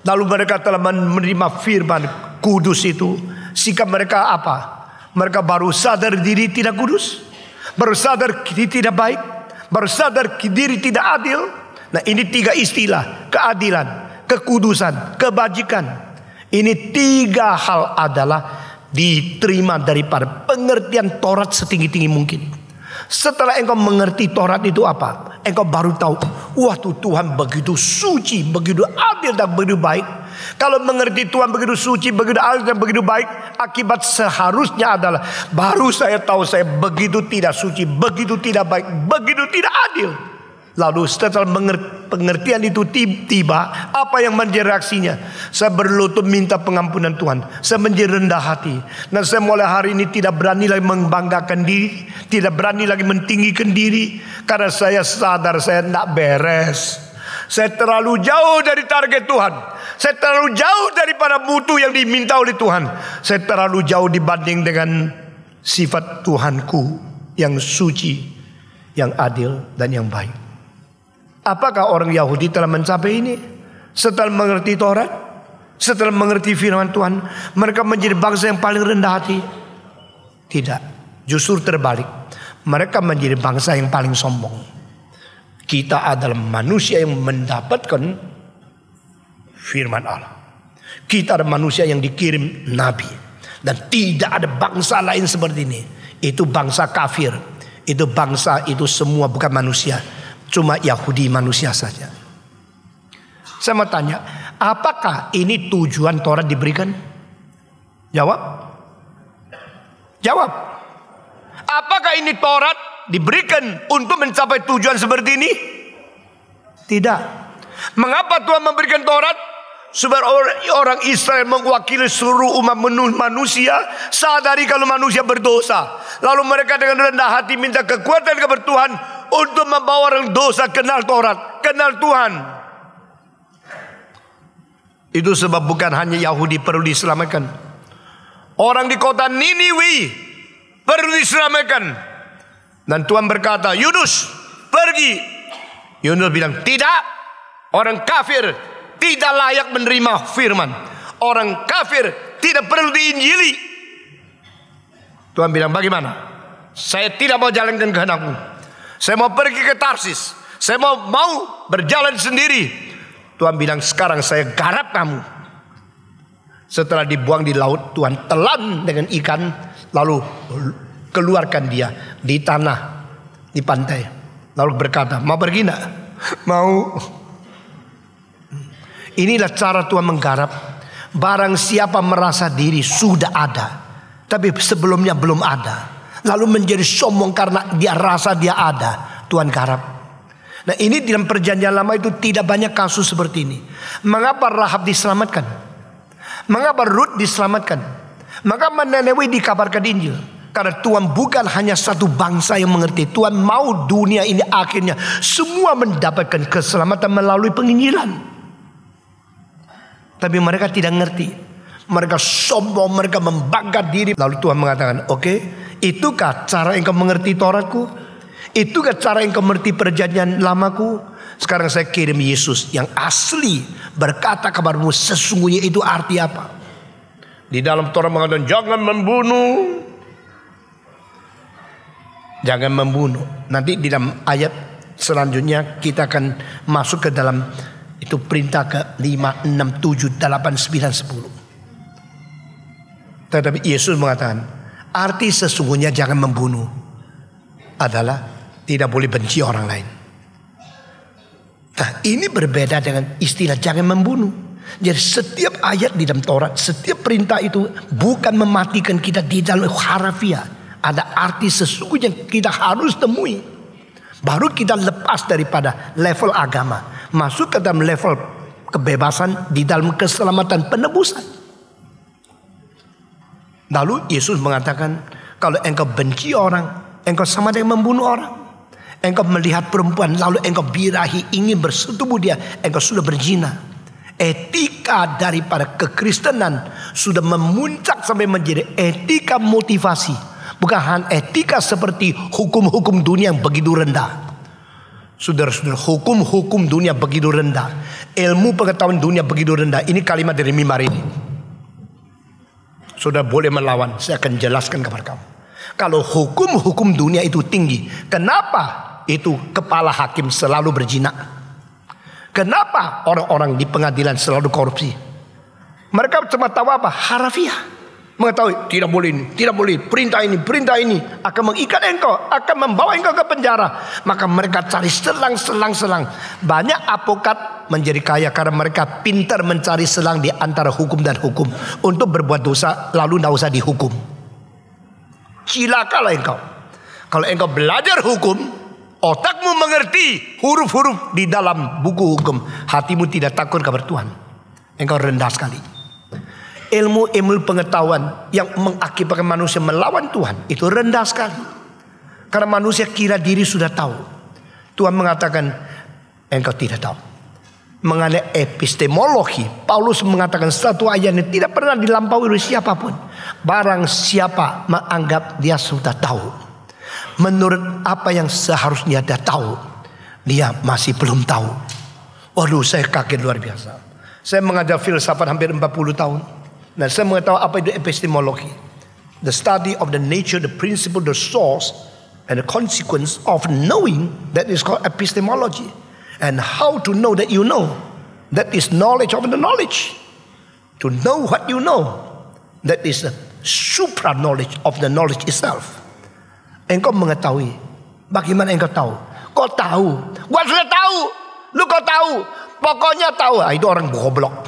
Lalu mereka telah menerima firman kudus itu. Sikap mereka apa? Mereka baru sadar diri tidak kudus, baru sadar diri tidak baik, baru sadar diri tidak adil. Nah, ini tiga istilah: keadilan, kekudusan, kebajikan. Ini tiga hal adalah diterima daripada pengertian Taurat setinggi-tinggi mungkin. Setelah engkau mengerti Taurat itu apa, engkau baru tahu, wah Tuhan begitu suci, begitu adil dan begitu baik. Kalau mengerti Tuhan begitu suci, begitu adil dan begitu baik, akibat seharusnya adalah baru saya tahu saya begitu tidak suci, begitu tidak baik, begitu tidak adil. Lalu setelah pengertian itu tiba, apa yang menjadi reaksinya? Saya berlutut minta pengampunan Tuhan. Saya menjadi rendah hati. Dan saya mulai hari ini tidak berani lagi membanggakan diri, tidak berani lagi mentinggikan diri, karena saya sadar saya tidak beres. Saya terlalu jauh dari target Tuhan. Saya terlalu jauh daripada mutu yang diminta oleh Tuhan. Saya terlalu jauh dibanding dengan sifat Tuhanku yang suci, yang adil dan yang baik. Apakah orang Yahudi telah mencapai ini? Setelah mengerti Taurat, setelah mengerti firman Tuhan, mereka menjadi bangsa yang paling rendah hati? Tidak, justru terbalik. Mereka menjadi bangsa yang paling sombong. Kita adalah manusia yang mendapatkan firman Allah. Kita adalah manusia yang dikirim nabi. Dan tidak ada bangsa lain seperti ini. Itu bangsa kafir. Itu bangsa, itu semua bukan manusia. Cuma Yahudi manusia saja. Saya mau tanya, apakah ini tujuan Taurat diberikan? Jawab. Jawab. Apakah ini Taurat diberikan untuk mencapai tujuan seperti ini? Tidak. Mengapa Tuhan memberikan Taurat? Supaya orang Israel mewakili seluruh umat manusia sadari kalau manusia berdosa. Lalu mereka dengan rendah hati minta kekuatan kepada Tuhan untuk membawa orang dosa kenal Taurat, kenal Tuhan. Itu sebab bukan hanya Yahudi perlu diselamatkan. Orang di kota Niniwi perlu diselamatkan. Dan Tuhan berkata, Yunus pergi. Yunus bilang, tidak. Orang kafir tidak layak menerima firman. Orang kafir tidak perlu diinjili. Tuhan bilang, bagaimana? Saya tidak mau jalankan kehendakmu. Saya mau pergi ke Tarsis. Saya mau berjalan sendiri. Tuhan bilang, sekarang saya garap kamu. Setelah dibuang di laut, Tuhan telan dengan ikan, lalu keluarkan dia di tanah, di pantai. Lalu berkata, mau pergi enggak? Mau. Inilah cara Tuhan menggarap. Barang siapa merasa diri sudah ada, tapi sebelumnya belum ada, lalu menjadi sombong karena dia rasa dia ada, Tuhan garap. Nah, ini dalam perjanjian lama itu tidak banyak kasus seperti ini. Mengapa Rahab diselamatkan? Mengapa Rut diselamatkan? Mengapa Nineve dikabarkan Injil? Karena Tuhan bukan hanya satu bangsa yang mengerti. Tuhan mau dunia ini akhirnya semua mendapatkan keselamatan melalui penginjilan. Tapi mereka tidak ngerti. Mereka sombong, mereka membanggakan diri. Lalu Tuhan mengatakan, oke, itukah cara engkau mengerti Tauratku? Itukah cara engkau mengerti perjanjian lamaku? Sekarang saya kirim Yesus yang asli berkata kepadamu sesungguhnya itu arti apa. Di dalam Torah mengatakan jangan membunuh. Jangan membunuh. Nanti di dalam ayat selanjutnya kita akan masuk ke dalam itu perintah ke 5, 6, 7, 8, 9, 10. Tetapi Yesus mengatakan arti sesungguhnya jangan membunuh adalah tidak boleh benci orang lain. Nah, ini berbeda dengan istilah jangan membunuh. Jadi setiap ayat di dalam Taurat, setiap perintah itu bukan mematikan kita di dalam harafiah. Ada arti sesungguhnya kita harus temui. Baru kita lepas daripada level agama, masuk ke dalam level kebebasan di dalam keselamatan penebusan. Lalu Yesus mengatakan, kalau engkau benci orang, engkau sama dengan membunuh orang. Engkau melihat perempuan lalu engkau birahi ingin bersetubuh dia, engkau sudah berzina. Etika daripada kekristenan sudah memuncak sampai menjadi etika motivasi. Bukan hanya etika seperti hukum-hukum dunia yang begitu rendah. Saudara-saudara, hukum-hukum dunia begitu rendah. Ilmu pengetahuan dunia begitu rendah. Ini kalimat dari mimbar ini. Saudara boleh melawan, saya akan jelaskan kepada kamu. Kalau hukum-hukum dunia itu tinggi, kenapa itu kepala hakim selalu berzina? Kenapa orang-orang di pengadilan selalu korupsi? Mereka cuma tahu apa? Harafiah. Mengetahui tidak boleh ini, tidak boleh, perintah ini akan mengikat engkau, akan membawa engkau ke penjara. Maka mereka cari selang. Banyak advokat menjadi kaya karena mereka pintar mencari selang di antara hukum dan hukum untuk berbuat dosa lalu tidak usah dihukum. Cilakalah engkau. Kalau engkau belajar hukum, otakmu mengerti huruf-huruf di dalam buku hukum, hatimu tidak takut kepada Tuhan. Engkau rendah sekali. Ilmu pengetahuan yang mengakibatkan manusia melawan Tuhan itu rendah sekali. Karena manusia kira diri sudah tahu. Tuhan mengatakan engkau tidak tahu. Mengenai epistemologi, Paulus mengatakan satu ayat yang tidak pernah dilampaui oleh siapapun. Barang siapa menganggap dia sudah tahu, menurut apa yang seharusnya dia tahu, dia masih belum tahu. Waduh, saya kaget luar biasa. Saya mengajar filsafat hampir 40 tahun. Nah, saya mengetahui apa itu epistemologi. The study of the nature, the principle, the source, and the consequence of knowing. That is called epistemology. And how to know that you know. That is knowledge of the knowledge. To know what you know. That is the supra knowledge of the knowledge itself. Engkau mengetahui. Bagaimana engkau tahu? Kau tahu. Gua sudah tahu. Lu kau tahu. Pokoknya tahu. Itu orang goblok.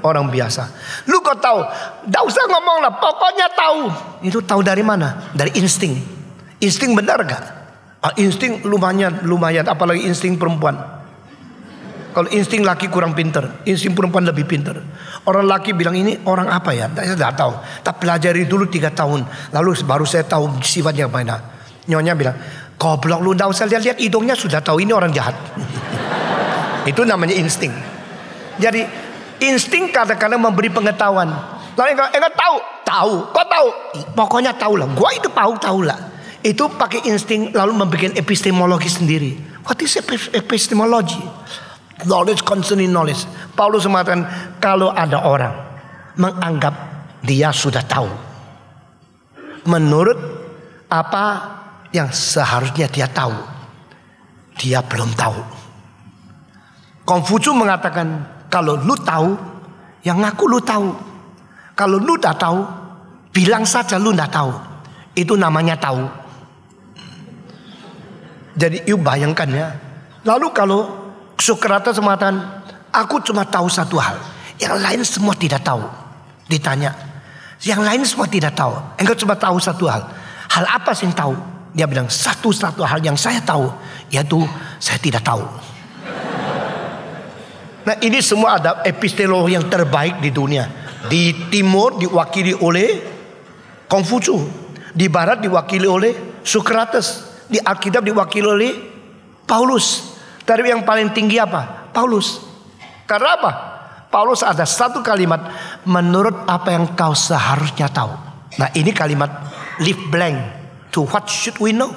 Orang biasa. Lu kok tahu? Tidak usah ngomong lah. Pokoknya tahu. Itu tahu dari mana? Dari insting. Insting benar gak? Insting lumayan. Apalagi insting perempuan. Kalau insting laki kurang pinter, insting perempuan lebih pinter. Orang laki bilang ini orang apa ya? Saya tidak tahu. Tak pelajari dulu 3 tahun. Lalu baru saya tahu sifatnya apa. Nyonya bilang, goblok lu, tidak usah lihat hidungnya sudah tahu ini orang jahat. Itu namanya insting. Jadi insting kadang-kadang memberi pengetahuan. Lalu engkau tahu, kau tahu, pokoknya tahu lah. Gua itu tahu lah. Itu pakai insting lalu membuat epistemologi sendiri. What is epistemology? Knowledge concerning knowledge. Paulus mengatakan kalau ada orang menganggap dia sudah tahu, menurut apa yang seharusnya dia tahu, dia belum tahu. Konfusius mengatakan kalau lu tahu, yang ngaku lu tahu. Kalau lu tak tahu, bilang saja lu tak tahu. Itu namanya tahu. Jadi you bayangkan ya. Lalu kalau Sokrates mengatakan, aku cuma tahu satu hal, yang lain semua tidak tahu. Ditanya, yang lain semua tidak tahu. Engkau cuma tahu satu hal. Hal apa sih yang tahu? Dia bilang satu-satu hal yang saya tahu, yaitu saya tidak tahu. Nah, ini semua ada epistemologi yang terbaik di dunia. Di timur diwakili oleh Konfusius, di barat diwakili oleh Sokrates, di Alkitab diwakili oleh Paulus. Tapi yang paling tinggi apa? Paulus. Karena apa? Paulus ada satu kalimat, menurut apa yang kau seharusnya tahu. Nah, ini kalimat leave blank to what should we know.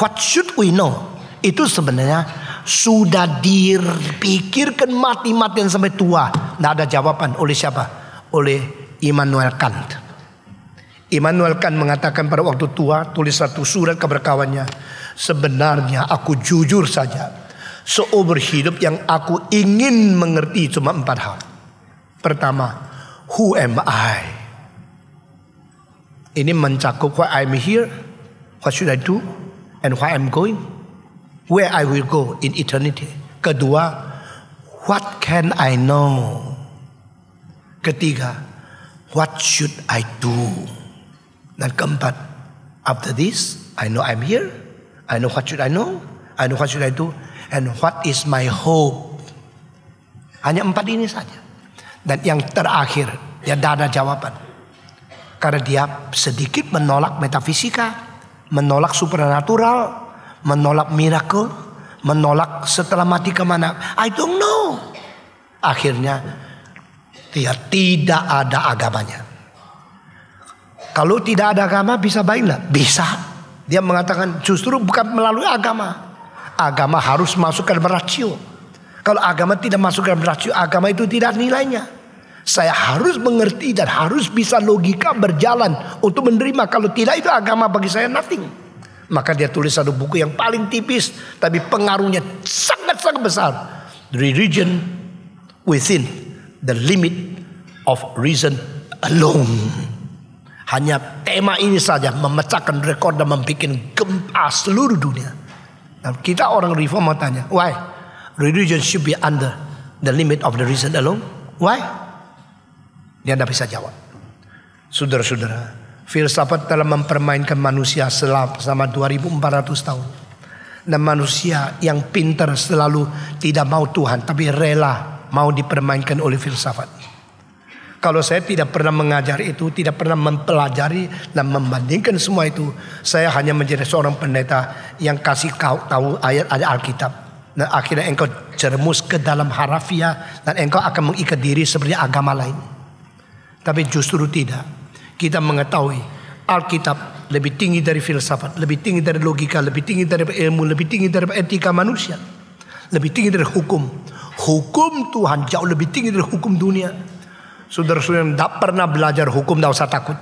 What should we know? Itu sebenarnya sudah dipikirkan mati-matian sampai tua. Tidak ada jawaban. Oleh siapa? Oleh Immanuel Kant. Immanuel Kant mengatakan pada waktu tua, tulis satu surat kepada kawannya, sebenarnya aku jujur saja, seumur hidup yang aku ingin mengerti cuma 4 hal. Pertama, who am I? Ini mencakup why I'm here, what should I do, and why I'm going, where I will go in eternity. Kedua, what can I know? Ketiga, what should I do? Dan keempat, after this, I know I'm here, I know what should I know, I know what should I do, and what is my hope. Hanya 4 ini saja. Dan yang terakhir, dia tidak ada jawaban. Karena dia sedikit menolak metafisika, menolak supernatural, menolak miracle, menolak setelah mati kemana. I don't know. Akhirnya dia tidak ada agamanya. Kalau tidak ada agama bisa baik nggak? Bisa. Dia mengatakan justru bukan melalui agama. Agama harus masuk ke dalam rasio. Kalau agama tidak masuk ke dalam rasio, agama itu tidak nilainya. Saya harus mengerti dan harus bisa logika berjalan untuk menerima. Kalau tidak, itu agama bagi saya nothing. Maka dia tulis satu buku yang paling tipis, tapi pengaruhnya sangat-sangat besar. Religion within the limit of reason alone. Hanya tema ini saja memecahkan rekor dan membuat gempa seluruh dunia. Dan kita orang reform mau tanya, why? Religion should be under the limit of the reason alone. Why? Dia tidak bisa jawab. Saudara-saudara, filsafat telah mempermainkan manusia selama 2400 tahun. Dan manusia yang pintar selalu tidak mau Tuhan, tapi rela mau dipermainkan oleh filsafat. Kalau saya tidak pernah mengajar itu, tidak pernah mempelajari dan membandingkan semua itu, saya hanya menjadi seorang pendeta yang kasih tahu ayat-ayat Alkitab. Dan akhirnya engkau jerumus ke dalam harafiah dan engkau akan mengikat diri seperti agama lain. Tapi justru tidak. Kita mengetahui Alkitab lebih tinggi dari filsafat, lebih tinggi dari logika, lebih tinggi dari ilmu, lebih tinggi dari etika manusia, lebih tinggi dari hukum. Hukum Tuhan jauh lebih tinggi dari hukum dunia. Saudara-saudara yang tidak pernah belajar hukum, tidak usah takut.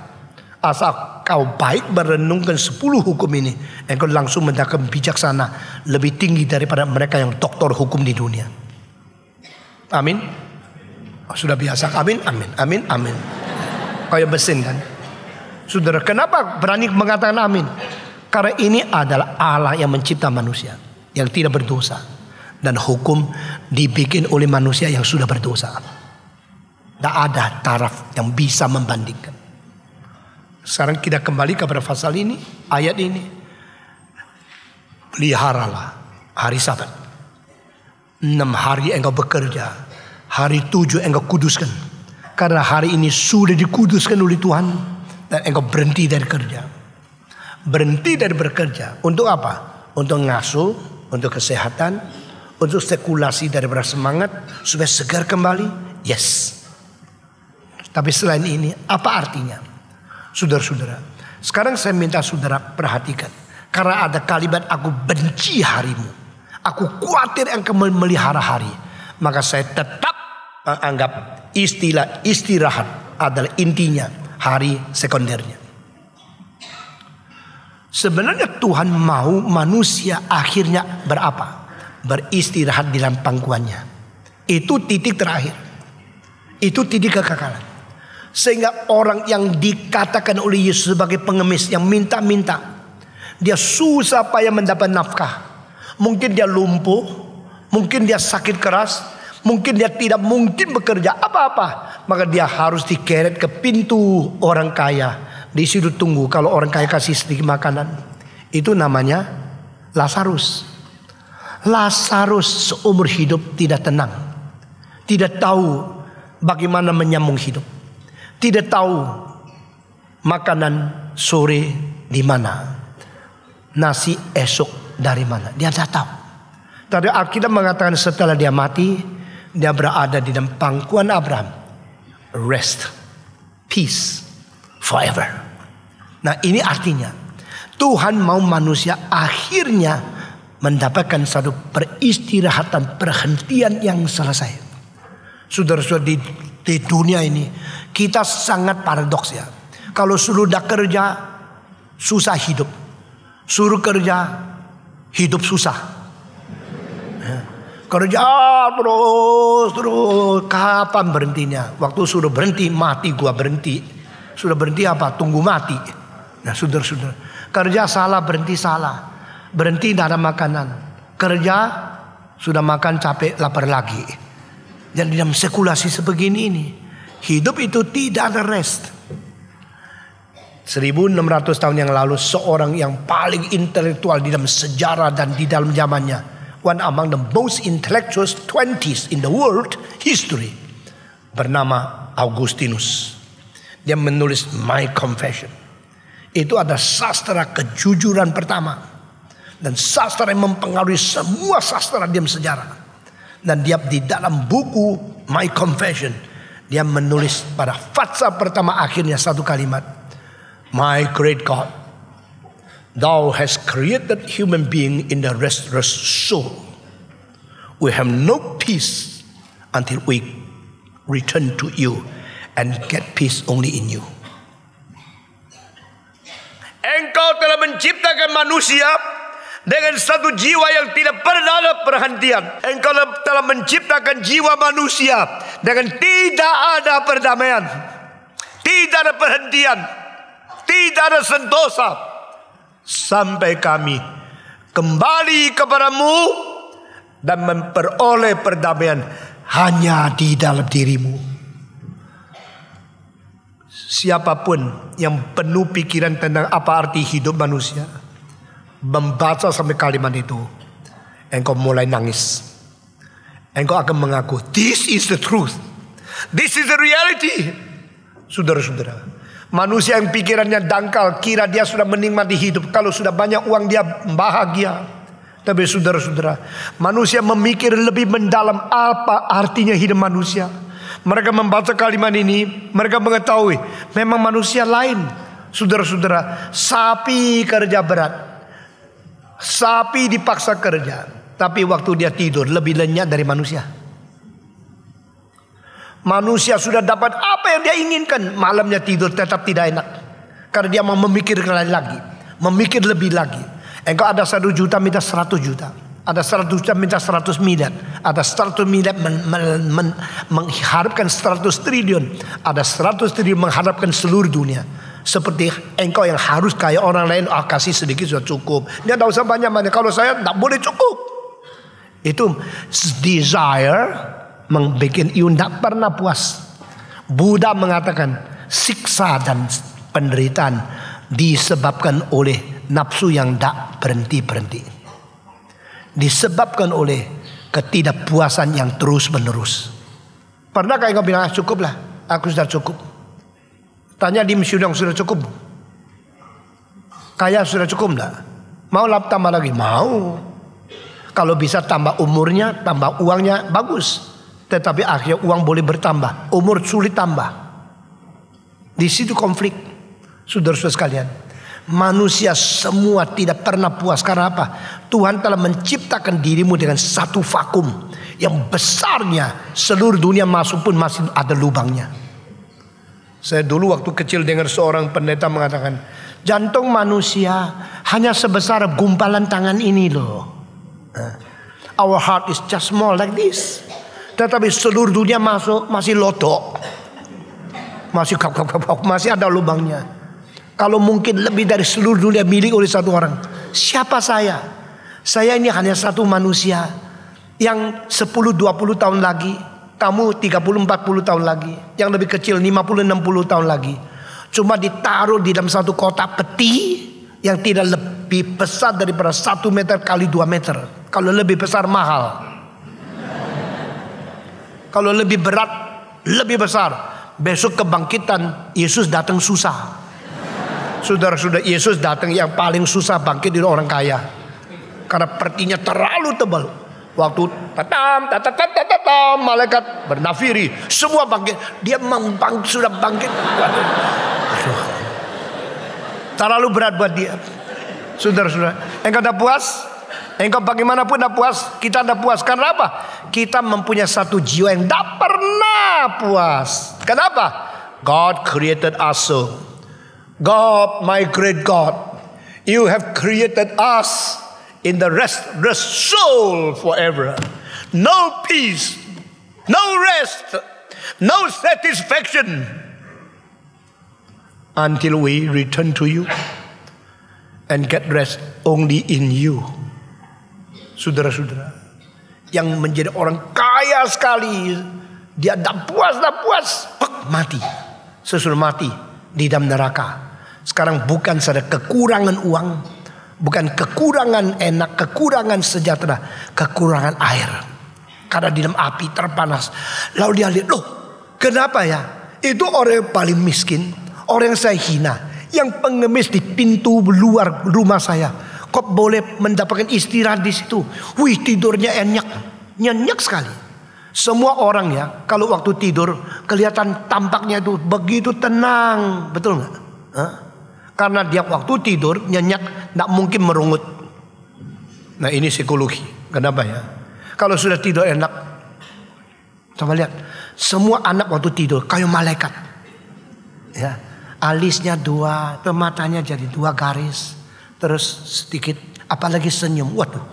Asal kau baik merenungkan 10 hukum ini, engkau langsung mendapat bijaksana lebih tinggi daripada mereka yang doktor hukum di dunia. Amin. Sudah biasa, amin, amin, amin, amin. Kayak mesin kan. Saudara, kenapa berani mengatakan amin? Karena ini adalah Allah yang mencipta manusia yang tidak berdosa. Dan hukum dibikin oleh manusia yang sudah berdosa. Tidak ada taraf yang bisa membandingkan. Sekarang kita kembali kepada pasal ini, ayat ini. Peliharalah hari Sabat. 6 hari engkau bekerja. Hari 7 engkau kuduskan. Karena hari ini sudah dikuduskan oleh Tuhan. Dan engkau berhenti dari kerja. Berhenti dari bekerja. Untuk apa? Untuk ngasuh, untuk kesehatan, untuk spekulasi daripada semangat, supaya segar kembali. Yes. Tapi selain ini, apa artinya? Saudara-saudara, sekarang saya minta saudara perhatikan. Karena ada kalimat aku benci harimu. Aku khawatir engkau memelihara hari. Maka saya tetap menganggap istilah istirahat adalah intinya hari sekundernya. Sebenarnya Tuhan mau manusia akhirnya berapa? Beristirahat di dalam pangkuannya. Itu titik terakhir. Itu titik kekekalan. Sehingga orang yang dikatakan oleh Yesus sebagai pengemis, yang minta-minta, dia susah payah mendapat nafkah. Mungkin dia lumpuh, mungkin dia sakit keras, mungkin dia tidak mungkin bekerja apa-apa. Maka dia harus dikeret ke pintu orang kaya. Di situ tunggu kalau orang kaya kasih sedikit makanan. Itu namanya Lazarus. Lazarus seumur hidup tidak tenang. Tidak tahu bagaimana menyambung hidup. Tidak tahu makanan sore di mana. Nasi esok dari mana. Dia tidak tahu. Tadi Alkitab mengatakan setelah dia mati, dia berada di dalam pangkuan Abraham. Rest, peace, forever. Nah ini artinya Tuhan mau manusia akhirnya mendapatkan satu peristirahatan, perhentian yang selesai. Saudara-saudara, di dunia ini kita sangat paradoks ya. Kalau suruh dah kerja, susah hidup. Suruh kerja, hidup susah. Kerja terus, kapan berhentinya? Waktu suruh berhenti, mati gua berhenti. Sudah berhenti apa? Tunggu mati. Nah, saudara-saudara, kerja salah, berhenti salah. Berhenti tidak ada makanan. Kerja sudah makan capek, lapar lagi. Dan dalam sekulasi sebegini ini, hidup itu tidak ada rest. 1600 tahun yang lalu, seorang yang paling intelektual di dalam sejarah dan di dalam zamannya, one among the most intellectual 20s in the world history, bernama Augustinus. Dia menulis My Confession. Itu ada sastra kejujuran pertama, dan sastra yang mempengaruhi semua sastra dalam sejarah. Dan dia di dalam buku My Confession, dia menulis pada fasa pertama akhirnya satu kalimat, My great God, Thou hast created human being in the restless soul. We have no peace until we return to you and get peace only in you. Engkau telah menciptakan manusia dengan satu jiwa yang tidak pernah ada perhentian. Engkau telah menciptakan jiwa manusia dengan tidak ada perdamaian, tidak ada perhentian, tidak ada sentosa, sampai kami kembali kepadamu dan memperoleh perdamaian hanya di dalam dirimu. Siapapun yang penuh pikiran tentang apa arti hidup manusia, membaca sampai kalimat itu, engkau mulai nangis. Engkau akan mengaku, this is the truth, this is the reality. Saudara-saudara, manusia yang pikirannya dangkal, kira dia sudah menikmati hidup. Kalau sudah banyak uang dia bahagia. Tapi saudara-saudara, manusia memikir lebih mendalam apa artinya hidup manusia. Mereka membaca kalimat ini, mereka mengetahui memang manusia lain. Saudara-saudara, sapi kerja berat, sapi dipaksa kerja, tapi waktu dia tidur lebih lenyap dari manusia. Manusia sudah dapat apa yang dia inginkan, malamnya tidur tetap tidak enak, karena dia mau memikirkan lagi, memikir lebih lagi. Engkau ada 1 juta minta 100 juta, ada 100 juta minta 100 miliar, ada 100 miliar mengharapkan 100 triliun, ada 100 triliun mengharapkan seluruh dunia. Seperti engkau yang harus kayak orang lain, kasih sedikit sudah cukup, dia tidak usah banyak-banyak. Kalau saya tidak boleh cukup. Itu desire membuat you tidak pernah puas. Buddha mengatakan siksa dan penderitaan disebabkan oleh nafsu yang tak berhenti-berhenti, disebabkan oleh ketidakpuasan yang terus menerus. Pernahkah engkau bilang cukuplah, aku sudah cukup? Tanya di misyudang, sudah cukup? Kaya sudah cukup enggak? Mau tambah lagi? Mau. Kalau bisa tambah umurnya, tambah uangnya, bagus. Tetapi akhirnya uang boleh bertambah, umur sulit tambah. Di situ konflik. Saudara-saudara sekalian, manusia semua tidak pernah puas. Karena apa? Tuhan telah menciptakan dirimu dengan satu vakum yang besarnya, seluruh dunia masuk pun masih ada lubangnya. Saya dulu waktu kecil dengar seorang pendeta mengatakan, jantung manusia hanya sebesar gumpalan tangan ini loh. Our heart is just small like this. Tetapi seluruh dunia masuk masih lotok, masih masih ada lubangnya. Kalau mungkin lebih dari seluruh dunia milik oleh satu orang. Siapa saya? Saya ini hanya satu manusia yang 10-20 tahun lagi, kamu 30-40 tahun lagi, yang lebih kecil 50-60 tahun lagi, cuma ditaruh di dalam satu kotak peti yang tidak lebih besar daripada 1 meter kali 2 meter. Kalau lebih besar mahal, kalau lebih berat lebih besar. Besok kebangkitan Yesus datang susah. Saudara-saudara, Yesus datang yang paling susah bangkit dari orang kaya, karena petinya terlalu tebal. Waktu tatam, malaikat bernafiri, semua bangkit, dia sudah bangkit. Aduh, terlalu berat buat dia. Saudara-saudara, engkau tak puas? Engkau bagaimanapun tidak puas, kita tidak puas. Karena apa? Kita mempunyai satu jiwa yang tidak pernah puas. Kenapa? God created us so. God, my great God, you have created us in the restless soul forever. No peace, no rest, no satisfaction until we return to you and get rest only in you. Saudara-saudara, yang menjadi orang kaya sekali, dia tak puas, mati. Sesudah mati di dalam neraka. Sekarang bukan saja kekurangan uang, bukan kekurangan enak, kekurangan sejahtera, kekurangan air. Karena di dalam api terpanas. Lalu dia lihat, loh kenapa ya? Itu orang yang paling miskin, orang yang saya hina, yang pengemis di pintu luar rumah saya, kok boleh mendapatkan istirahat di situ? Wih, tidurnya nyenyak sekali. Semua orang ya, kalau waktu tidur kelihatan tampaknya itu begitu tenang, betul nggak? Karena dia waktu tidur nyenyak, nggak mungkin merungut. Nah ini psikologi. Kenapa ya? Kalau sudah tidur enak, coba lihat, semua anak waktu tidur kayak malaikat. Ya, alisnya dua, matanya jadi dua garis, terus sedikit, apalagi senyum, waduh,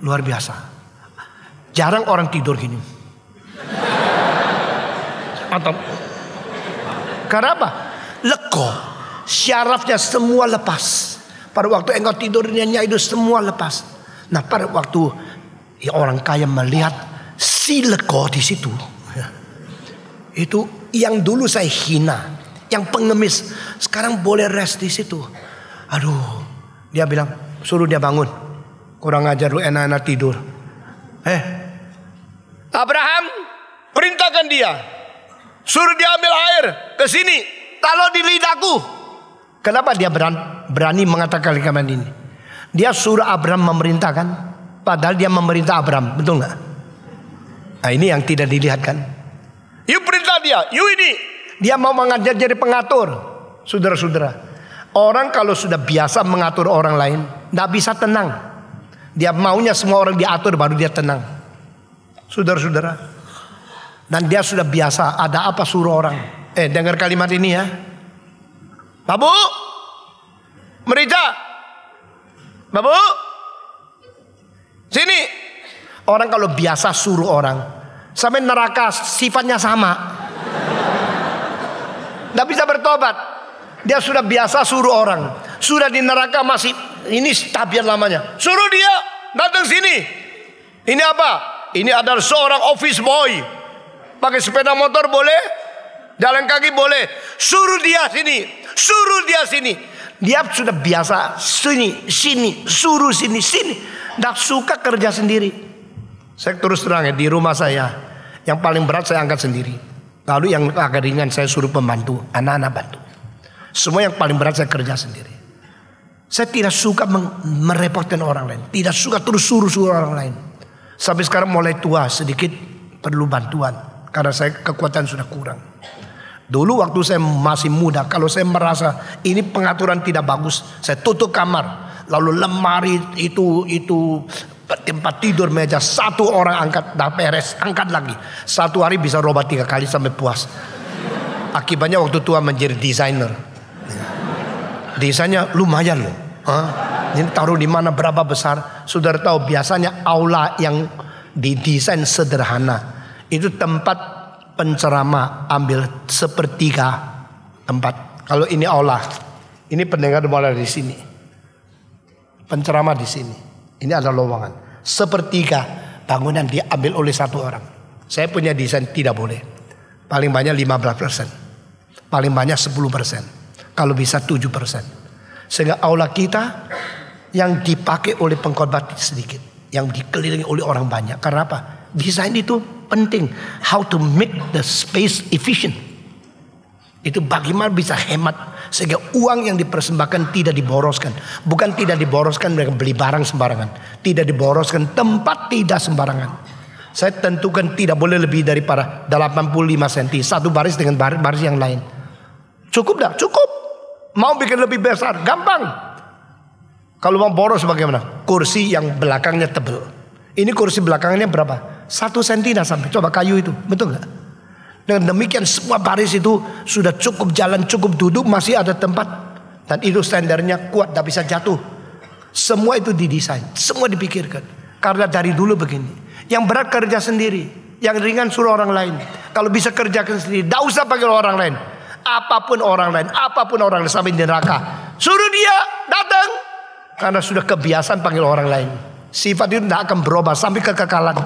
luar biasa. Jarang orang tidur gini. Atau karena apa? Lega, syarafnya semua lepas. Pada waktu engkau tidurnya itu semua lepas. Nah pada waktu ya, orang kaya melihat si lega di situ, itu yang dulu saya hina, yang pengemis, sekarang boleh rest di situ. Aduh, dia bilang, suruh dia bangun, kurang ajar lu enak-enak tidur. Abraham, perintahkan dia, suruh dia ambil air ke sini, taruh di lidahku. Kenapa dia berani mengatakan kalimat ini? Dia suruh Abraham memerintahkan, padahal dia memerintah Abraham, betul nggak? Nah ini yang tidak dilihat kan? You perintah dia, you ini. Dia mau mengajar jadi pengatur. Saudara-saudara, orang kalau sudah biasa mengatur orang lain, tidak bisa tenang. Dia maunya semua orang diatur baru dia tenang. Saudara-saudara, dan dia sudah biasa, ada apa suruh orang. Dengar kalimat ini ya. Babu, Merija, Babu, sini. Orang kalau biasa suruh orang, sampai neraka sifatnya sama, tidak bisa bertobat. Dia sudah biasa suruh orang, sudah di neraka masih, ini tabiat lamanya. Suruh dia datang sini. Ini apa? Ini adalah seorang office boy. Pakai sepeda motor boleh, jalan kaki boleh. Suruh dia sini, suruh dia sini. Dia sudah biasa sini, suruh sini. Tidak suka kerja sendiri. Saya terus terang ya, di rumah saya yang paling berat saya angkat sendiri. Lalu yang agak ringan saya suruh pembantu, anak-anak bantu. Semua yang paling berat saya kerja sendiri. Saya tidak suka merepotkan orang lain, tidak suka terus suruh orang lain. Sampai sekarang mulai tua sedikit perlu bantuan, karena saya kekuatan sudah kurang. Dulu waktu saya masih muda, kalau saya merasa ini pengaturan tidak bagus, saya tutup kamar. Lalu lemari itu tempat tidur, meja, satu orang angkat, dah beres, angkat lagi. Satu hari bisa robot 3 kali sampai puas. Akibatnya waktu tua menjadi desainer. Desainnya lumayan loh. Ini taruh di mana, berapa besar? Saudara tahu biasanya aula yang didesain sederhana itu tempat penceramah ambil sepertiga tempat. Kalau ini aula, ini pendengar mulai di sini, penceramah di sini. Ini ada lowongan. Sepertiga bangunan diambil oleh satu orang. Saya punya desain tidak boleh. Paling banyak 15%. Paling banyak 10%. Kalau bisa 7%. Sehingga aula kita yang dipakai oleh pengkhotbah sedikit, yang dikelilingi oleh orang banyak. Karena apa? Desain itu penting. How to make the space efficient. Itu bagaimana bisa hemat sehingga uang yang dipersembahkan tidak diboroskan. Bukan tidak diboroskan mereka beli barang sembarangan, tidak diboroskan tempat tidak sembarangan. Saya tentukan tidak boleh lebih daripada 85 cm satu baris dengan baris yang lain. Cukup dah? Cukup. Mau bikin lebih besar gampang. Kalau mau boros bagaimana? kursi yang belakangnya tebal. Ini kursi belakangnya berapa? 1 sentimeter sampai. Coba kayu itu, betul nggak? Dengan demikian semua baris itu sudah cukup jalan, cukup duduk, masih ada tempat. Dan itu standarnya kuat, tidak bisa jatuh. Semua itu didesain, semua dipikirkan. Karena dari dulu begini. Yang berat kerja sendiri, yang ringan suruh orang lain. Kalau bisa kerjakan sendiri, tidak usah panggil orang lain. Apapun orang lain sampai di neraka, suruh dia datang. Karena sudah kebiasaan panggil orang lain. Sifat itu tidak akan berubah sampai kekekalan.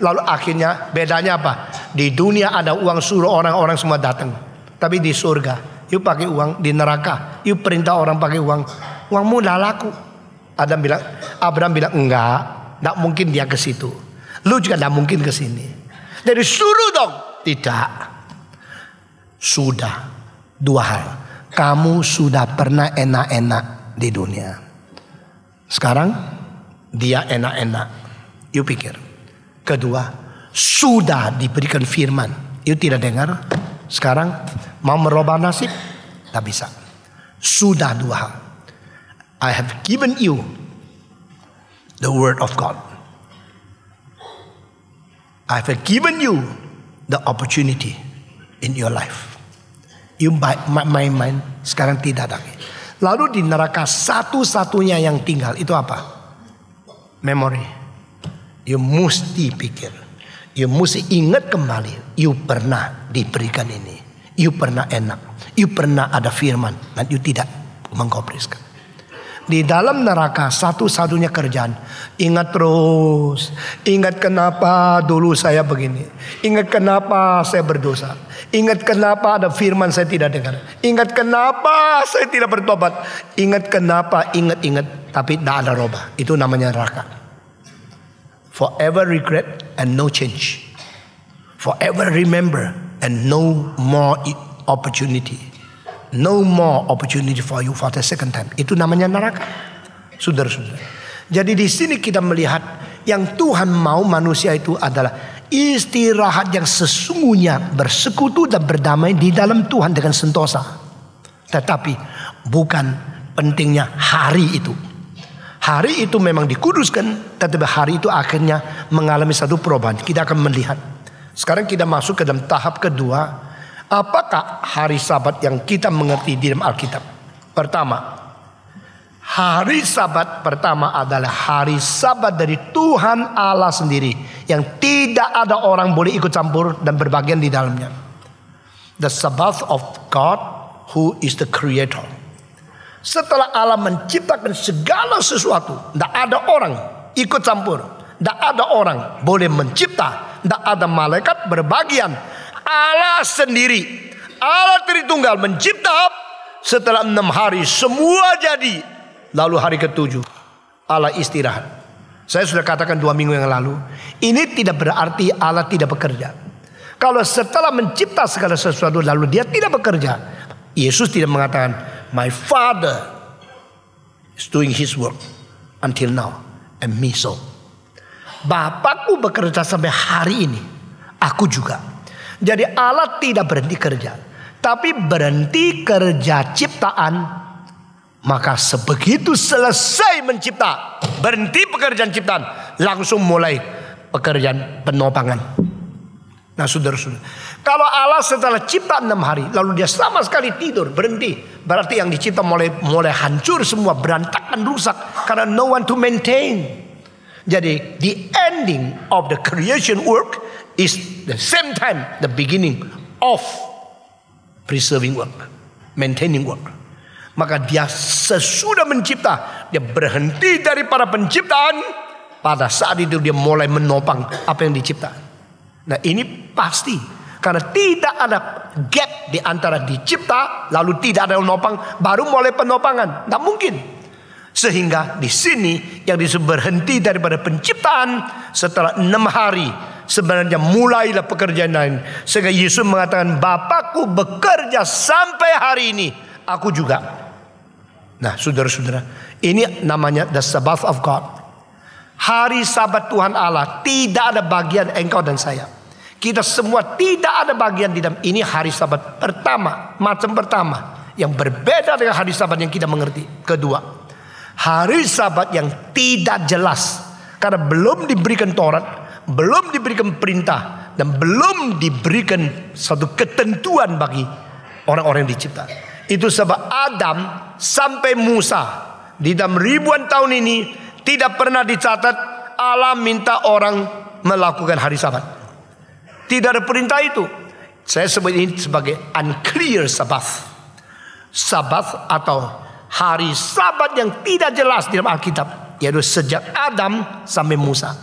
Lalu akhirnya bedanya apa? Di dunia ada uang, suruh orang-orang semua datang. Tapi di surga, yuk pakai uang. Di neraka, yuk perintah orang pakai uang. Uangmu tidak laku. Abraham bilang enggak, tidak mungkin dia ke situ. Lu juga tidak mungkin ke sini. Jadi suruh dong. Tidak. Sudah. 2 hal. Kamu sudah pernah enak-enak di dunia. Sekarang dia enak-enak. You pikir. Kedua, sudah diberikan firman. You tidak dengar. Sekarang mau merubah nasib? Tak bisa. Sudah 2 hal. I have given you the word of God. I have given you the opportunity in your life. You main-main, sekarang tidak lagi. Lalu di neraka satu-satunya yang tinggal itu apa? Memory. You mesti pikir. You mesti ingat kembali. You pernah diberikan ini. You pernah enak. You pernah ada firman. Dan you tidak mengkopriskan. Di dalam neraka satu-satunya kerjaan. Ingat terus. Ingat kenapa dulu saya begini. Ingat kenapa saya berdosa. Ingat kenapa ada firman saya tidak dengar. Ingat kenapa saya tidak bertobat. Ingat kenapa, ingat. Tapi tidak ada robah. Itu namanya neraka. Forever regret and no change. Forever remember and no more opportunity. No more opportunity for you for the second time. Itu namanya neraka. Saudara-saudara. Jadi di sini kita melihat yang Tuhan mau manusia itu adalah istirahat yang sesungguhnya, bersekutu dan berdamai di dalam Tuhan dengan sentosa. Tetapi bukan pentingnya hari itu. Hari itu memang dikuduskan, tetapi hari itu akhirnya mengalami satu perubahan. Kita akan melihat. Sekarang kita masuk ke dalam tahap kedua. Apakah hari Sabat yang kita mengerti di dalam Alkitab? Pertama, hari Sabat pertama adalah hari Sabat dari Tuhan Allah sendiri, yang tidak ada orang boleh ikut campur dan berbagian di dalamnya. The Sabbath of God, who is the Creator. Setelah Allah menciptakan segala sesuatu, tidak ada orang ikut campur, tidak ada orang boleh mencipta, tidak ada malaikat berbagian. Allah sendiri, Allah Tritunggal mencipta. Setelah 6 hari semua jadi. Lalu hari ke-7 Allah istirahat. Saya sudah katakan 2 minggu yang lalu, ini tidak berarti Allah tidak bekerja. Kalau setelah mencipta segala sesuatu lalu dia tidak bekerja, Yesus tidak mengatakan my Father is doing his work until now and me so. Bapakku bekerja sampai hari ini, aku juga. Jadi Allah tidak berhenti kerja, tapi berhenti kerja ciptaan. Maka sebegitu selesai mencipta, berhenti pekerjaan ciptaan, langsung mulai pekerjaan penopangan. Nah saudara-saudara, kalau Allah setelah cipta 6 hari lalu dia sama sekali tidur, berhenti, berarti yang dicipta mulai hancur semua, berantakan, rusak, karena no one to maintain. Jadi the ending of the creation work is the same time the beginning of preserving work, maintaining work. Maka dia sesudah mencipta, dia berhenti daripada penciptaan. Pada saat itu dia mulai menopang apa yang dicipta. Nah ini pasti, karena tidak ada gap di antara dicipta lalu tidak ada menopang baru mulai penopangan. Tidak mungkin. Sehingga di sini yang disebut berhenti daripada penciptaan setelah 6 hari sebenarnya mulailah pekerjaan lain. Sehingga Yesus mengatakan Bapakku bekerja sampai hari ini, aku juga. Nah saudara-saudara, ini namanya the Sabbath of God. Hari Sabat Tuhan Allah, tidak ada bagian engkau dan saya. Kita semua tidak ada bagian di dalam ini. Hari Sabat pertama, macam pertama, yang berbeda dengan hari Sabat yang kita mengerti. Kedua, Hari Sabat yang tidak jelas karena belum diberikan Taurat, belum diberikan perintah, dan belum diberikan satu ketentuan bagi orang-orang yang dicipta. Itu sebab Adam sampai Musa di dalam ribuan tahun ini tidak pernah dicatat Allah minta orang melakukan hari Sabat. Tidak ada perintah itu. Saya sebut ini sebagai unclear Sabbath. Sabbath atau hari Sabat yang tidak jelas di dalam Alkitab, yaitu sejak Adam sampai Musa.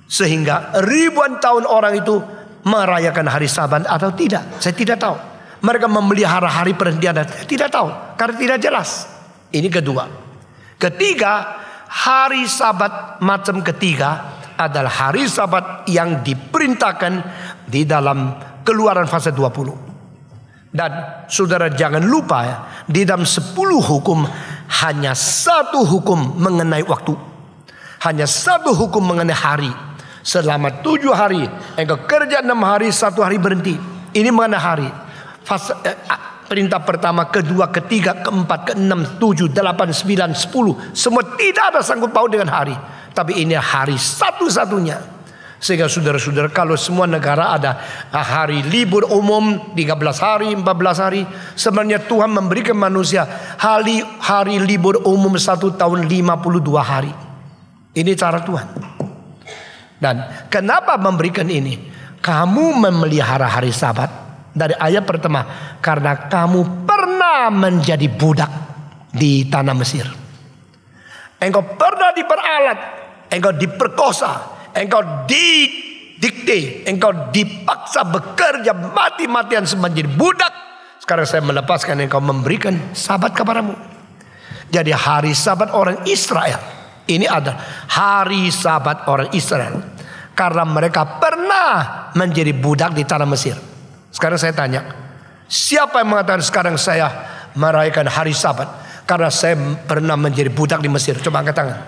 Sehingga ribuan tahun orang itu merayakan hari Sabat atau tidak, saya tidak tahu. Mereka memelihara hari perhentian, saya tidak tahu karena tidak jelas. Ini kedua. Ketiga, hari Sabat macam ketiga adalah hari Sabat yang diperintahkan di dalam Keluaran pasal 20. Dan saudara jangan lupa ya, di dalam 10 hukum hanya satu hukum mengenai waktu. Hanya satu hukum mengenai hari. Selama 7 hari engkau kerja 6 hari, 1 hari berhenti. Ini mengenai hari. Perintah pertama, kedua, ketiga, keempat, keenam, 7, 8, 9, 10 semua tidak ada sangkut paut dengan hari. Tapi ini hari satu-satunya. Sehingga saudara-saudara, kalau semua negara ada hari libur umum 13 hari, 14 hari, sebenarnya Tuhan memberikan manusia hari libur umum 1 tahun 52 hari. Ini cara Tuhan. Dan kenapa memberikan ini? Kamu memelihara hari Sabat dari ayat pertama karena kamu pernah menjadi budak di tanah Mesir. Engkau pernah diperalat, engkau diperkosa, engkau didikte, engkau dipaksa bekerja mati-matian menjadi budak. Sekarang saya melepaskan engkau, memberikan Sabat kepadamu. Jadi hari Sabat orang Israel ini adalah hari Sabat orang Israel karena mereka pernah menjadi budak di tanah Mesir. Sekarang saya tanya, siapa yang mengatakan sekarang saya merayakan hari Sabat karena saya pernah menjadi budak di Mesir? Coba angkat tangan.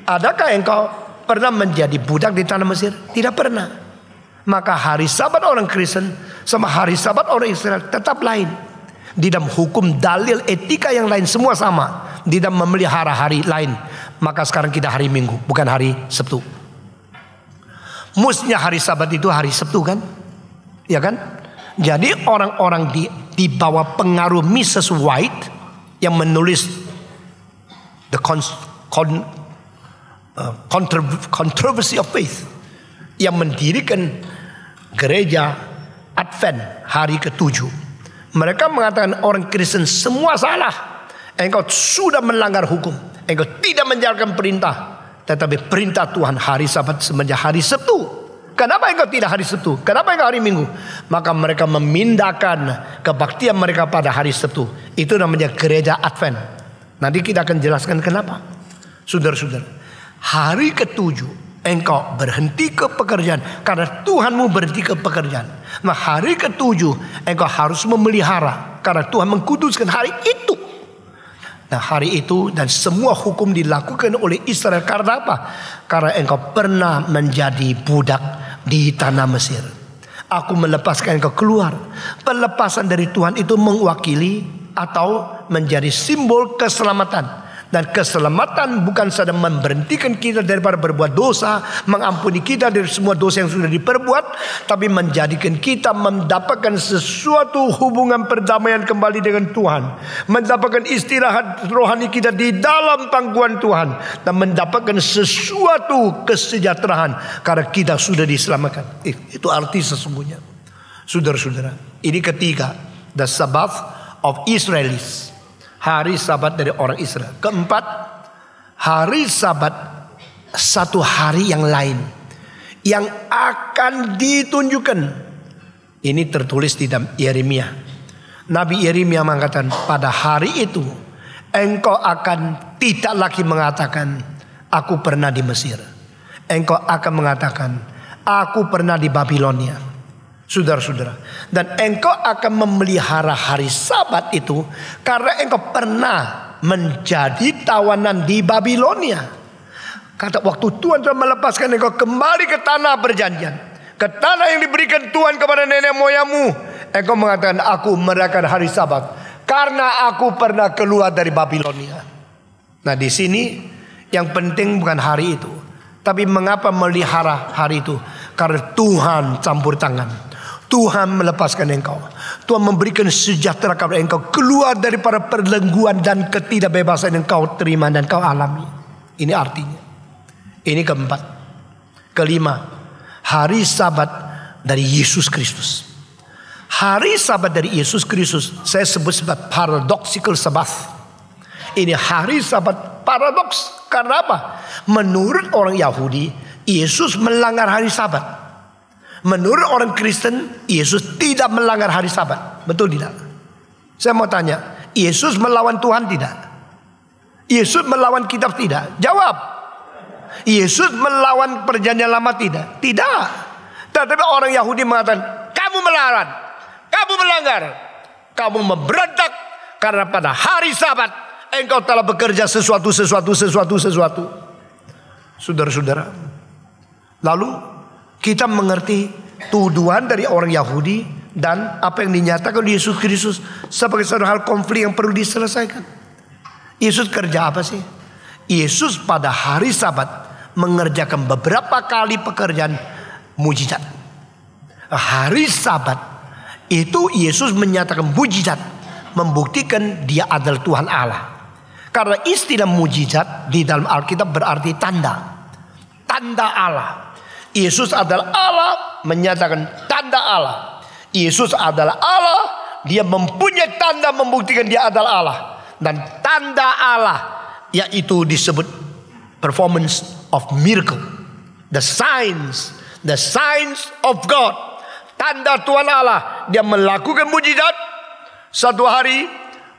Adakah engkau pernah menjadi budak di tanah Mesir? Tidak pernah. Maka hari Sabat orang Kristen sama hari Sabat orang Israel tetap lain. Di dalam hukum, dalil, etika yang lain semua sama. Di dalam memelihara hari lain. Maka sekarang kita hari Minggu, bukan hari Sabtu. Mestinya hari Sabat itu hari Sabtu kan? Ya kan? Jadi orang-orang di bawah pengaruh Mrs. White yang menulis The Controversy of Faith, yang mendirikan gereja Advent hari ke-7. Mereka mengatakan orang Kristen semua salah. Engkau sudah melanggar hukum, engkau tidak menjalankan perintah. Tetapi perintah Tuhan hari Sabat semenjak hari Sabtu. Kenapa engkau tidak hari Sabtu? Kenapa engkau hari Minggu? Maka mereka memindahkan kebaktian mereka pada hari Sabtu. Itu namanya gereja Advent. Nanti kita akan jelaskan kenapa. Saudara-saudara, hari ke-7 engkau berhenti ke pekerjaan karena Tuhanmu berhenti ke pekerjaan. Nah, hari ke-7 engkau harus memelihara karena Tuhan mengkuduskan hari itu. Nah, hari itu dan semua hukum dilakukan oleh Israel karena apa? Karena engkau pernah menjadi budak di tanah Mesir. Aku melepaskan engkau keluar. Pelepasan dari Tuhan itu mewakili atau menjadi simbol keselamatan. Dan keselamatan bukan saja memberhentikan kita daripada berbuat dosa, mengampuni kita dari semua dosa yang sudah diperbuat, tapi menjadikan kita mendapatkan sesuatu hubungan perdamaian kembali dengan Tuhan, mendapatkan istirahat rohani kita di dalam pangkuan Tuhan, dan mendapatkan sesuatu kesejahteraan karena kita sudah diselamatkan. Itu arti sesungguhnya. Saudara-saudara, ini ketiga, the Sabbath of Israelis. Hari Sabat dari orang Israel. Keempat, hari Sabat satu hari yang lain yang akan ditunjukkan. Ini tertulis di dalam Yeremia. Nabi Yeremia mengatakan, pada hari itu engkau akan tidak lagi mengatakan aku pernah di Mesir. Engkau akan mengatakan aku pernah di Babilonia. Saudara-saudara, dan engkau akan memelihara hari Sabat itu karena engkau pernah menjadi tawanan di Babilonia. Kata waktu Tuhan telah melepaskan engkau kembali ke tanah perjanjian, ke tanah yang diberikan Tuhan kepada nenek moyangmu, engkau mengatakan aku merayakan hari Sabat karena aku pernah keluar dari Babilonia. Nah di sini yang penting bukan hari itu, tapi mengapa melihara hari itu? Karena Tuhan campur tangan. Tuhan melepaskan engkau. Tuhan memberikan sejahtera kepada engkau, keluar daripada perlengguan dan ketidakbebasan yang kau terima dan kau alami. Ini artinya. Ini keempat. Kelima, hari Sabat dari Yesus Kristus. Hari Sabat dari Yesus Kristus saya sebut sebagai paradoxical Sabbath. Ini hari Sabat paradoks. Karena apa? Menurut orang Yahudi, Yesus melanggar hari Sabat. Menurut orang Kristen, Yesus tidak melanggar hari Sabat. Betul tidak? Saya mau tanya, Yesus melawan Tuhan tidak? Yesus melawan kitab tidak? Jawab. Yesus melawan perjanjian lama tidak? Tidak. Tetapi orang Yahudi mengatakan, kamu melarang, kamu melanggar, kamu memberontak karena pada hari Sabat engkau telah bekerja sesuatu. Saudara-saudara, lalu kita mengerti tuduhan dari orang Yahudi dan apa yang dinyatakan oleh Yesus Kristus sebagai satu hal konflik yang perlu diselesaikan. Yesus kerja apa sih? Yesus pada hari Sabat mengerjakan beberapa kali pekerjaan mujizat. Hari Sabat itu Yesus menyatakan mujizat, membuktikan dia adalah Tuhan Allah. Karena istilah mujizat di dalam Alkitab berarti tanda. Tanda Allah. Yesus adalah Allah, menyatakan tanda Allah. Yesus adalah Allah, dia mempunyai tanda membuktikan dia adalah Allah. Dan tanda Allah yaitu disebut performance of miracle. The signs of God. Tanda Tuhan Allah, dia melakukan mujizat. Satu hari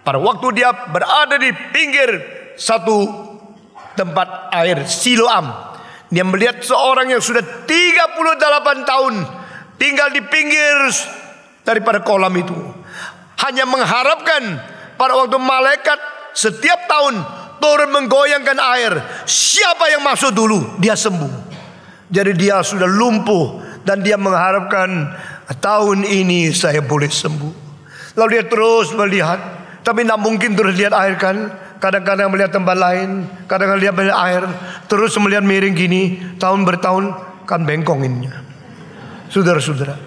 pada waktu dia berada di pinggir satu tempat air Siloam, dia melihat seorang yang sudah 38 tahun tinggal di pinggir daripada kolam itu, hanya mengharapkan pada waktu malaikat setiap tahun turun menggoyangkan air, siapa yang masuk dulu dia sembuh. Jadi dia sudah lumpuh dan dia mengharapkan tahun ini saya boleh sembuh. Lalu dia terus melihat, tapi tidak mungkin terus lihat air kan. Kadang-kadang melihat tempat lain, kadang-kadang melihat air, terus melihat miring gini, tahun bertahun kan bengkonginnya. Saudara-saudara,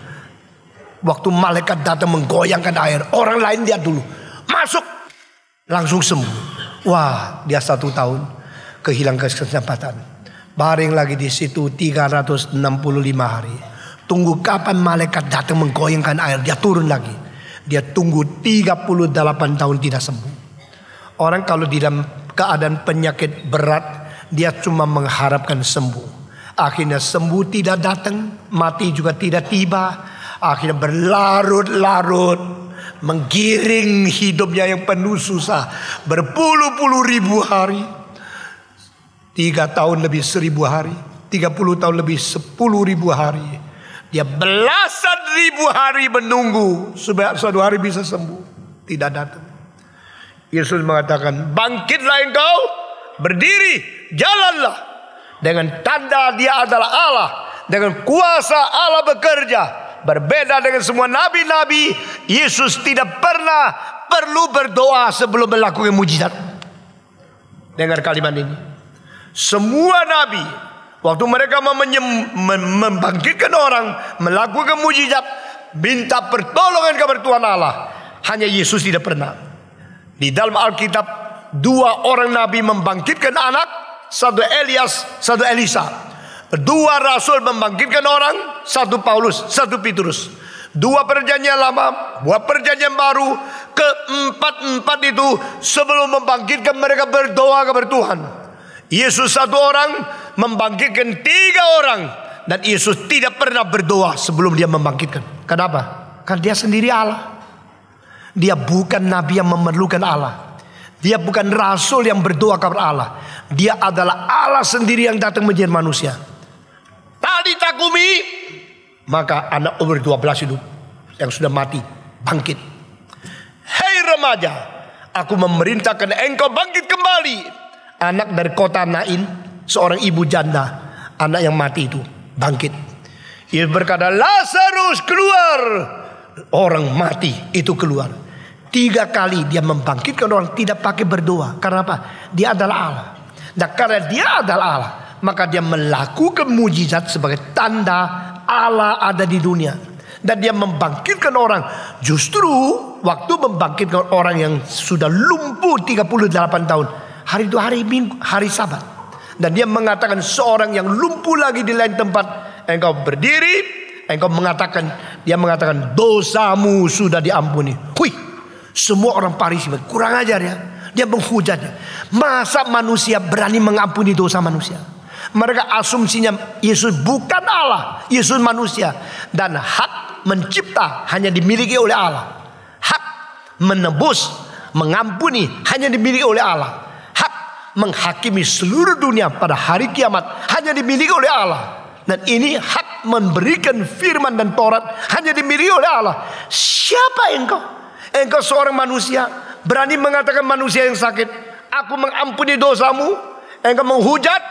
waktu malaikat datang menggoyangkan air, orang lain lihat dulu, masuk, langsung sembuh. Wah, dia 1 tahun kehilangan kesempatan. Baring lagi di situ 365 hari. Tunggu kapan malaikat datang menggoyangkan air, dia turun lagi. Dia tunggu 38 tahun tidak sembuh. Orang kalau di dalam keadaan penyakit berat, dia cuma mengharapkan sembuh. Akhirnya sembuh tidak datang, mati juga tidak tiba. Akhirnya berlarut-larut, menggiring hidupnya yang penuh susah, berpuluh-puluh ribu hari. 3 tahun lebih 1000 hari, 30 tahun lebih 10.000 hari. Dia belasan ribu hari menunggu supaya suatu hari bisa sembuh, tidak datang. Yesus mengatakan, bangkitlah engkau, berdiri, jalanlah. Dengan tanda dia adalah Allah, dengan kuasa Allah bekerja. Berbeda dengan semua nabi-nabi, Yesus tidak pernah perlu berdoa sebelum melakukan mujizat. Dengar kalimat ini. Semua nabi, waktu mereka membangkitkan orang, melakukan mujizat, minta pertolongan kepada Tuhan Allah. Hanya Yesus tidak pernah. Di dalam Alkitab 2 orang nabi membangkitkan anak, satu Elias, satu Elisa. 2 rasul membangkitkan orang, satu Paulus, satu Petrus. 2 perjanjian lama, 2 perjanjian baru. Keempat itu sebelum membangkitkan mereka berdoa kepada Tuhan. Yesus 1 orang membangkitkan 3 orang. Dan Yesus tidak pernah berdoa sebelum dia membangkitkan. Kenapa? Karena dia sendiri Allah. Dia bukan nabi yang memerlukan Allah. Dia bukan rasul yang berdoa kepada Allah. Dia adalah Allah sendiri yang datang menjadi manusia. Talita kumi, maka anak umur 12 itu yang sudah mati bangkit. Hei remaja, aku memerintahkan engkau bangkit kembali. Anak dari kota Nain, seorang ibu janda, anak yang mati itu bangkit. Ia berkata, Lazarus keluar. Orang mati itu keluar. 3 3 kali dia membangkitkan orang tidak pakai berdoa. Karena apa? Dia adalah Allah. Dan karena dia adalah Allah, maka dia melakukan mujizat sebagai tanda Allah ada di dunia. Dan dia membangkitkan orang. Justru waktu membangkitkan orang yang sudah lumpuh 38 tahun, hari itu hari Minggu, hari Sabat. Dan dia mengatakan seorang yang lumpuh lagi di lain tempat, engkau berdiri, engkau mengatakan, dia mengatakan dosamu sudah diampuni. Hui, semua orang Farisi kurang ajar ya. Dia menghujatnya. Masa manusia berani mengampuni dosa manusia? Mereka asumsinya Yesus bukan Allah, Yesus manusia. Dan hak mencipta hanya dimiliki oleh Allah. Hak menebus, mengampuni hanya dimiliki oleh Allah. Hak menghakimi seluruh dunia pada hari kiamat hanya dimiliki oleh Allah. Dan ini hak memberikan firman dan Taurat hanya dimiliki oleh Allah. Siapa engkau? Engkau seorang manusia, berani mengatakan manusia yang sakit, aku mengampuni dosamu. Engkau menghujat,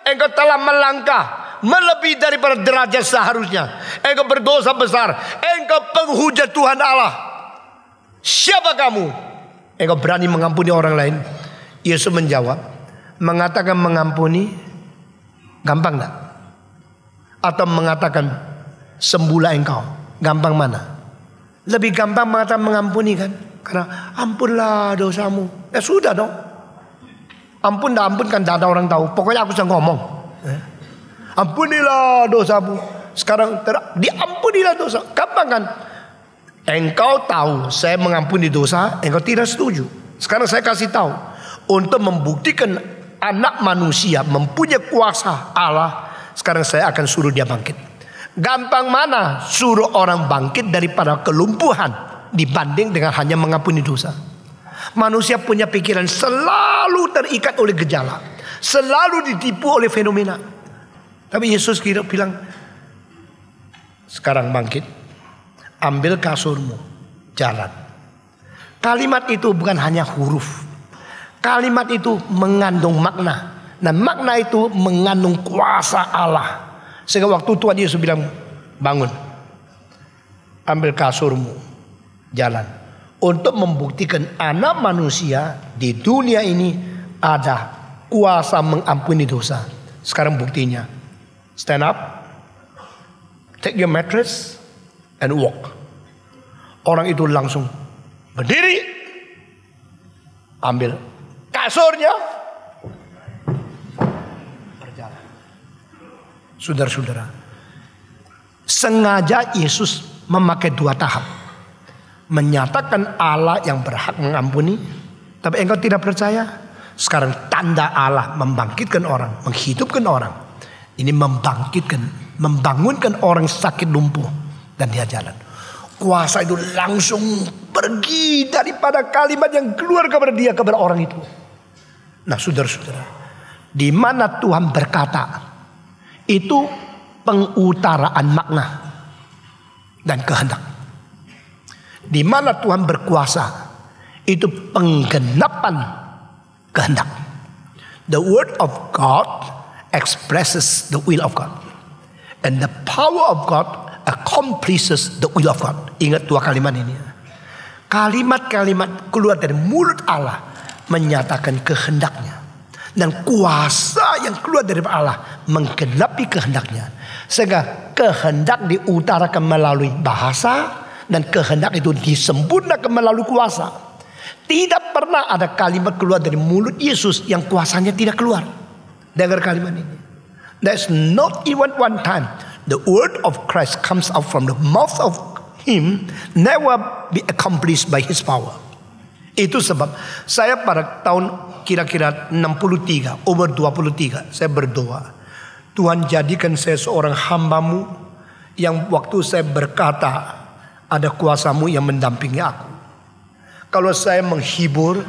engkau telah melangkah melebihi daripada derajat seharusnya. Engkau berdosa besar, engkau penghujat Tuhan Allah. Siapa kamu? Engkau berani mengampuni orang lain? Yesus menjawab, mengatakan mengampuni gampang tak? Atau mengatakan sembuhlah engkau, gampang mana? Lebih gampang mengatakan mengampuni kan? Karena ampunlah dosamu. Ya sudah dong. Ampun dah ampun kan, tidak ada orang tahu. Pokoknya aku sudah ngomong. Ampunilah dosamu. Sekarang diampunilah dosa. Gampang kan? Engkau tahu saya mengampuni dosa, engkau tidak setuju. Sekarang saya kasih tahu. Untuk membuktikan anak manusia mempunyai kuasa Allah, sekarang saya akan suruh dia bangkit. Gampang mana suruh orang bangkit daripada kelumpuhan dibanding dengan hanya mengampuni dosa. Manusia punya pikiran selalu terikat oleh gejala, selalu ditipu oleh fenomena. Tapi Yesus kira bilang, sekarang bangkit, ambil kasurmu, jalan. Kalimat itu bukan hanya huruf. Kalimat itu mengandung makna. Dan makna itu mengandung kuasa Allah. Sehingga waktu Tuhan Yesus bilang, bangun, ambil kasurmu, jalan. Untuk membuktikan anak manusia di dunia ini ada kuasa mengampuni dosa. Sekarang buktinya, stand up, take your mattress and walk. Orang itu langsung berdiri, ambil kasurnya, berjalan. Saudara-saudara, sengaja Yesus memakai 2 tahap. Menyatakan Allah yang berhak mengampuni, tapi engkau tidak percaya. Sekarang tanda Allah membangkitkan orang, menghidupkan orang. Ini membangkitkan, membangunkan orang sakit lumpuh, dan dia jalan. Kuasa itu langsung pergi daripada kalimat yang keluar kepada dia, kepada orang itu. Nah saudara-saudara, di mana Tuhan berkata, itu pengutaraan makna dan kehendak. Di mana Tuhan berkuasa, itu penggenapan kehendak. The word of God expresses the will of God, and the power of God accomplishes the will of God. Ingat 2 kalimat ini. Kalimat-kalimat keluar dari mulut Allah menyatakan kehendaknya, dan kuasa yang keluar dari Allah menggenapi kehendaknya. Sehingga kehendak diutarakan melalui bahasa, dan kehendak itu disempurnakan melalui kuasa. Tidak pernah ada kalimat keluar dari mulut Yesus yang kuasanya tidak keluar. Dengar kalimat ini. There's not even one time the word of Christ comes out from the mouth of Him never be accomplished by His power. Itu sebab saya pada tahun kira-kira 63, umur 23, saya berdoa, Tuhan jadikan saya seorang hamba-Mu yang waktu saya berkata, ada kuasa-Mu yang mendampingi aku. Kalau saya menghibur,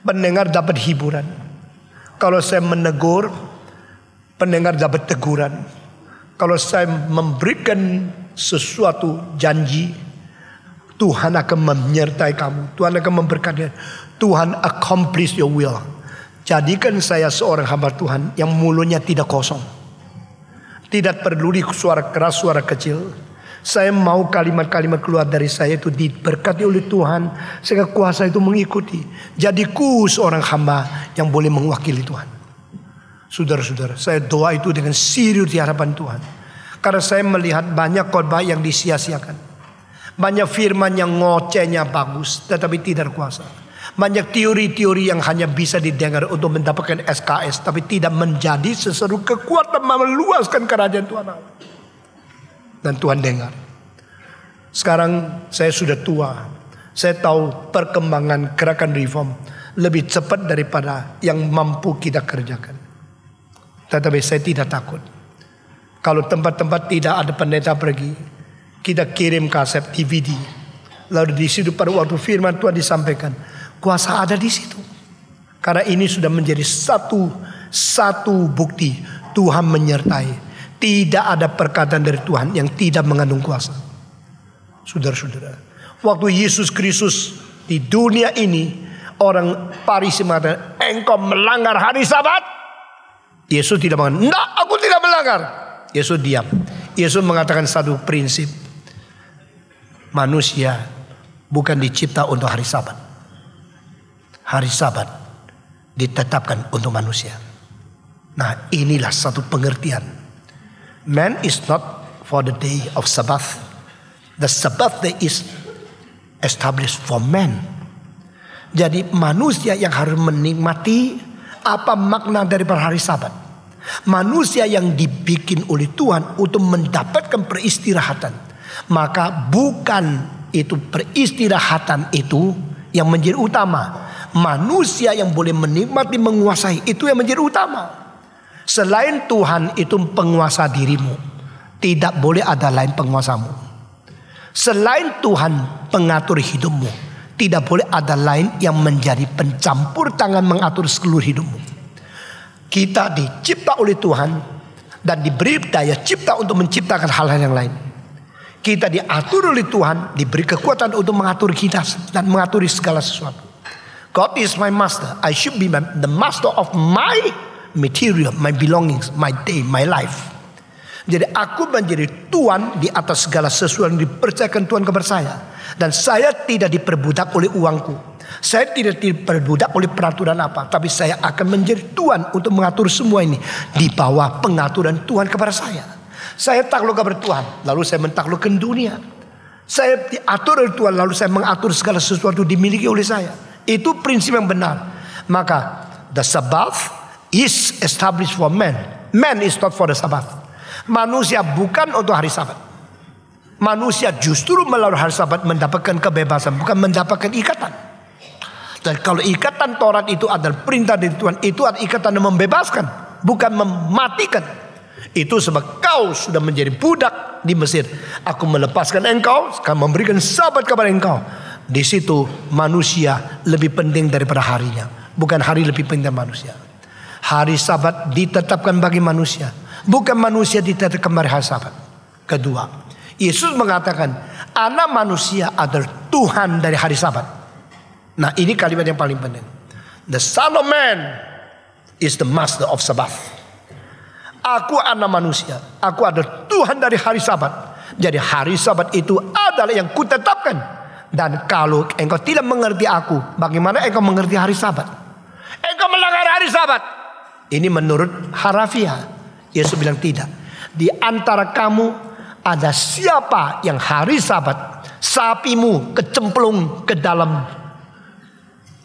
pendengar dapat hiburan. Kalau saya menegur, pendengar dapat teguran. Kalau saya memberikan sesuatu janji, Tuhan akan menyertai kamu, Tuhan akan memberkati. Tuhan accomplish your will. Jadikan saya seorang hamba Tuhan yang mulutnya tidak kosong, tidak peduli suara keras, suara kecil. Saya mau kalimat-kalimat keluar dari saya itu diberkati oleh Tuhan, sehingga kuasa itu mengikuti. Jadiku seorang hamba yang boleh mewakili Tuhan. Saudara-saudara, saya doa itu dengan serius di hadapan Tuhan. Karena saya melihat banyak khotbah yang disia-siakan. Banyak firman yang ngocehnya bagus tetapi tidak kuasa. Banyak teori-teori yang hanya bisa didengar untuk mendapatkan SKS, tapi tidak menjadi sesuatu kekuatan meluaskan kerajaan Tuhan Allah. Dan Tuhan dengar. Sekarang saya sudah tua. Saya tahu perkembangan gerakan reform lebih cepat daripada yang mampu kita kerjakan. Tetapi saya tidak takut. Kalau tempat-tempat tidak ada pendeta pergi, kita kirim kaset DVD. Lalu di situ pada waktu firman Tuhan disampaikan, kuasa ada di situ. Karena ini sudah menjadi satu bukti Tuhan menyertai. Tidak ada perkataan dari Tuhan yang tidak mengandung kuasa. Saudara-saudara, waktu Yesus Kristus di dunia ini, orang Farisi mengatakan, engkau melanggar hari Sabat. Yesus tidak mengatakan, enggak, aku tidak melanggar. Yesus diam. Yesus mengatakan satu prinsip. Manusia bukan dicipta untuk hari Sabat. Hari Sabat ditetapkan untuk manusia. Nah, inilah satu pengertian. Man is not for the day of Sabbath. The Sabbath day is established for man. Jadi manusia yang harus menikmati apa makna daripada hari Sabat. Manusia yang dibikin oleh Tuhan untuk mendapatkan peristirahatan. Maka bukan itu peristirahatan itu yang menjadi utama. Manusia yang boleh menikmati, menguasai, itu yang menjadi utama. Selain Tuhan itu penguasa dirimu, tidak boleh ada lain penguasamu. Selain Tuhan pengatur hidupmu, tidak boleh ada lain yang menjadi pencampur tangan mengatur seluruh hidupmu. Kita dicipta oleh Tuhan dan diberi daya cipta untuk menciptakan hal-hal yang lain. Kita diatur oleh Tuhan, diberi kekuatan untuk mengatur kita dan mengatur segala sesuatu. God is my master. I should be the master of my material, my belongings, my day, my life. Jadi aku menjadi tuan di atas segala sesuatu yang dipercayakan Tuhan kepada saya. Dan saya tidak diperbudak oleh uangku. Saya tidak diperbudak oleh peraturan apa. Tapi saya akan menjadi tuan untuk mengatur semua ini di bawah pengaturan Tuhan kepada saya. Saya takluk kepada Tuhan, lalu saya mentaklukkan dunia. Saya diatur oleh Tuhan, lalu saya mengatur segala sesuatu dimiliki oleh saya. Itu prinsip yang benar. Maka the Sabbath is established for man. Man is not for the Sabbath. Manusia bukan untuk hari Sabat. Manusia justru melalui hari Sabat mendapatkan kebebasan, bukan mendapatkan ikatan. Dan kalau ikatan Taurat itu adalah perintah dari Tuhan, itu adalah ikatan yang membebaskan, bukan mematikan. Itu sebab kau sudah menjadi budak di Mesir. Aku melepaskan engkau, sekarang memberikan Sabat kepada engkau. Di situ manusia lebih penting daripada harinya, bukan hari lebih penting dari manusia. Hari Sabat ditetapkan bagi manusia, bukan manusia ditetapkan bagi hari Sabat. Kedua, Yesus mengatakan, Anak manusia adalah Tuhan dari hari Sabat. Nah, ini kalimat yang paling penting. The Son of Man is the master of Sabbath. Aku anak manusia, aku adalah Tuhan dari hari Sabat. Jadi hari Sabat itu adalah yang kutetapkan. Dan kalau engkau tidak mengerti aku, bagaimana engkau mengerti hari Sabat? Engkau melanggar hari Sabat. Ini menurut harafiah. Yesus bilang tidak. Di antara kamu ada siapa yang hari Sabat sapimu kecemplung ke dalam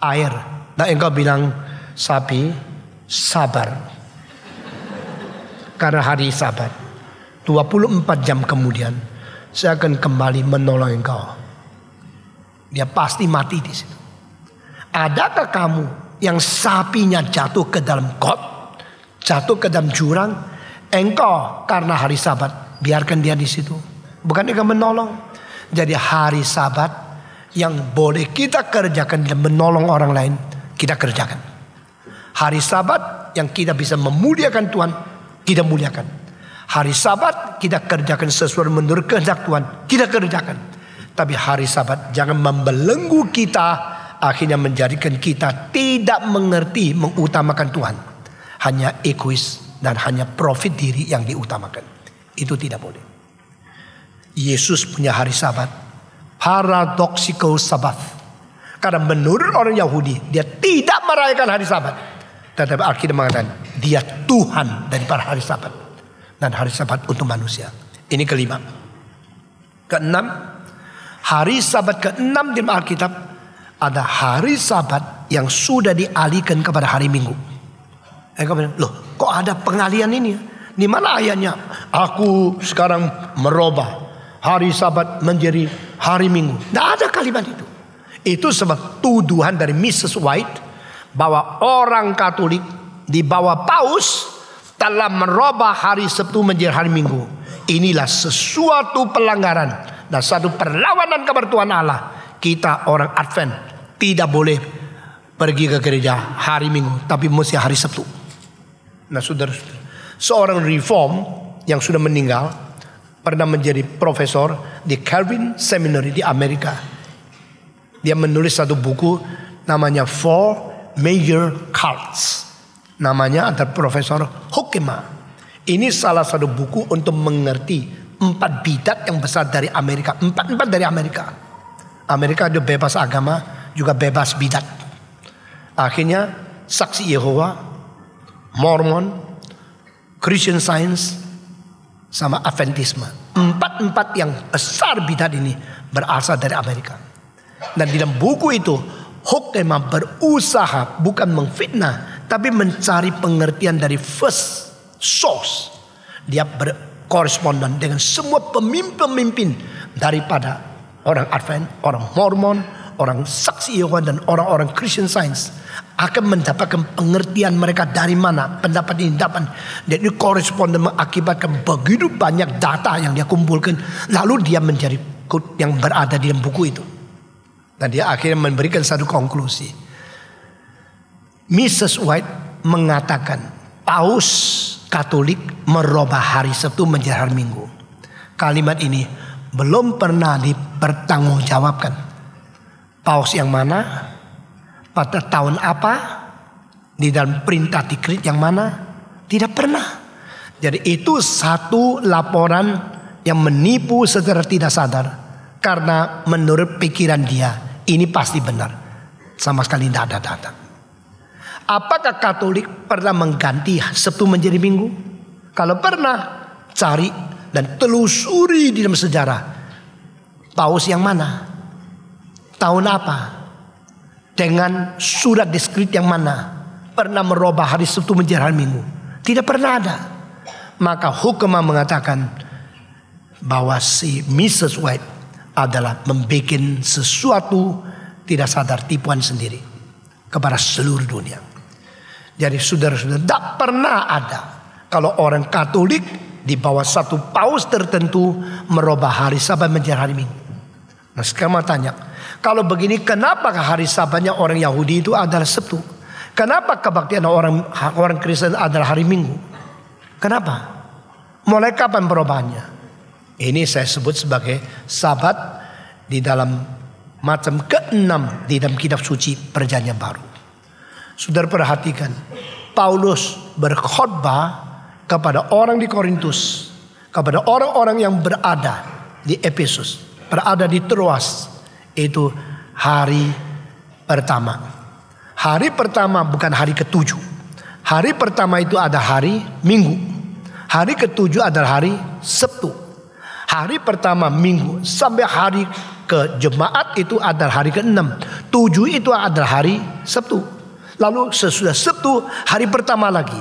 air. Nah, engkau bilang, sapi sabar. Karena hari Sabat 24 jam kemudian saya akan kembali menolong engkau. Dia pasti mati di situ. Adakah kamu yang sapinya jatuh ke dalam got, jatuh ke dalam jurang, engkau karena hari Sabat biarkan dia di situ? Bukan engkau menolong. Jadi hari Sabat yang boleh kita kerjakan dan menolong orang lain, kita kerjakan. Hari Sabat yang kita bisa memuliakan Tuhan, kita muliakan. Hari Sabat kita kerjakan sesuai menurut kehendak Tuhan, kita kerjakan. Tapi hari Sabat jangan membelenggu kita, akhirnya menjadikan kita tidak mengerti mengutamakan Tuhan. Hanya egois dan hanya profit diri yang diutamakan. Itu tidak boleh. Yesus punya hari Sabat. Paradoxical Sabbath. Karena menurut orang Yahudi, dia tidak merayakan hari Sabat. Tetapi Alkitab mengatakan, dia Tuhan daripada hari Sabat. Dan hari Sabat untuk manusia. Ini kelima. Keenam, hari Sabat keenam di Alkitab ada hari Sabat yang sudah dialihkan kepada hari Minggu. Loh, kok ada pengalihan ini? Di mana ayatnya? Aku sekarang merubah hari Sabat menjadi hari Minggu. Tidak ada kalimat itu. Itu sebab tuduhan dari Mrs. White bahwa orang Katolik di bawah Paus telah merubah hari Sabtu menjadi hari Minggu. Inilah sesuatu pelanggaran dan satu perlawanan kepada Tuhan Allah. Kita orang Advent tidak boleh pergi ke gereja hari Minggu, tapi mesti hari Sabtu. Nah, saudara-saudara, seorang reform yang sudah meninggal pernah menjadi profesor di Calvin Seminary di Amerika. Dia menulis satu buku namanya Four Major Cults. Namanya adalah Profesor Hoekema. Ini salah satu buku untuk mengerti 4 bidat yang besar dari Amerika. 4 dari Amerika. Amerika ada bebas agama, juga bebas bidat. Akhirnya Saksi Yehova, Mormon, Christian Science, sama Adventisme. 4 yang besar bidat ini berasal dari Amerika. Dan di dalam buku itu Hoekema berusaha bukan memfitnah, tapi mencari pengertian dari first source. Dia berkoresponden dengan semua pemimpin daripada orang Advent, orang Mormon, orang Saksi Yehova, dan orang-orang Christian Science. Akan mendapatkan pengertian mereka dari mana pendapat ini dapat. Dan ini koresponden mengakibatkan begitu banyak data yang dia kumpulkan. Lalu dia menjadi yang berada di dalam buku itu. Dan dia akhirnya memberikan satu konklusi. Mrs. White mengatakan Paus Katolik merubah hari Sabtu menjadi hari Minggu. Kalimat ini belum pernah dipertanggungjawabkan. Paus yang mana? Pada tahun apa? Di dalam perintah dikrit yang mana? Tidak pernah. Jadi itu satu laporan yang menipu secara tidak sadar. Karena menurut pikiran dia, ini pasti benar. Sama sekali tidak ada data. Apakah Katolik pernah mengganti Sabtu menjadi Minggu? Kalau pernah, cari dan telusuri di dalam sejarah. Paus yang mana? Tahun apa? Dengan surat diskrit yang mana pernah merubah hari Sabtu menjadi hari Minggu? Tidak pernah ada. Maka Hoekema mengatakan bahwa si Mrs. White adalah membuat sesuatu tidak sadar tipuan sendiri kepada seluruh dunia. Jadi saudara-saudara, tidak pernah ada kalau orang Katolik di bawah satu paus tertentu merubah hari Sabat menjadi hari Minggu. Nah, sekarang tanya, kalau begini, kenapa hari Sabatnya orang Yahudi itu adalah Sabtu? Kenapa kebaktian orang Kristen adalah hari Minggu? Kenapa? Mulai kapan perubahannya? Ini saya sebut sebagai Sabat di dalam macam ke-6 di dalam kitab suci Perjanjian Baru. Saudara perhatikan, Paulus berkhotbah kepada orang di Korintus, kepada orang-orang yang berada di Efesus, berada di Troas. Itu hari pertama. Hari pertama bukan hari ke-7. Hari pertama itu ada hari Minggu. Hari ke-7 adalah hari Sabtu. Hari pertama Minggu sampai hari ke jemaat itu adalah hari ke-6. 7 itu adalah hari Sabtu. Lalu sesudah Sabtu hari pertama lagi.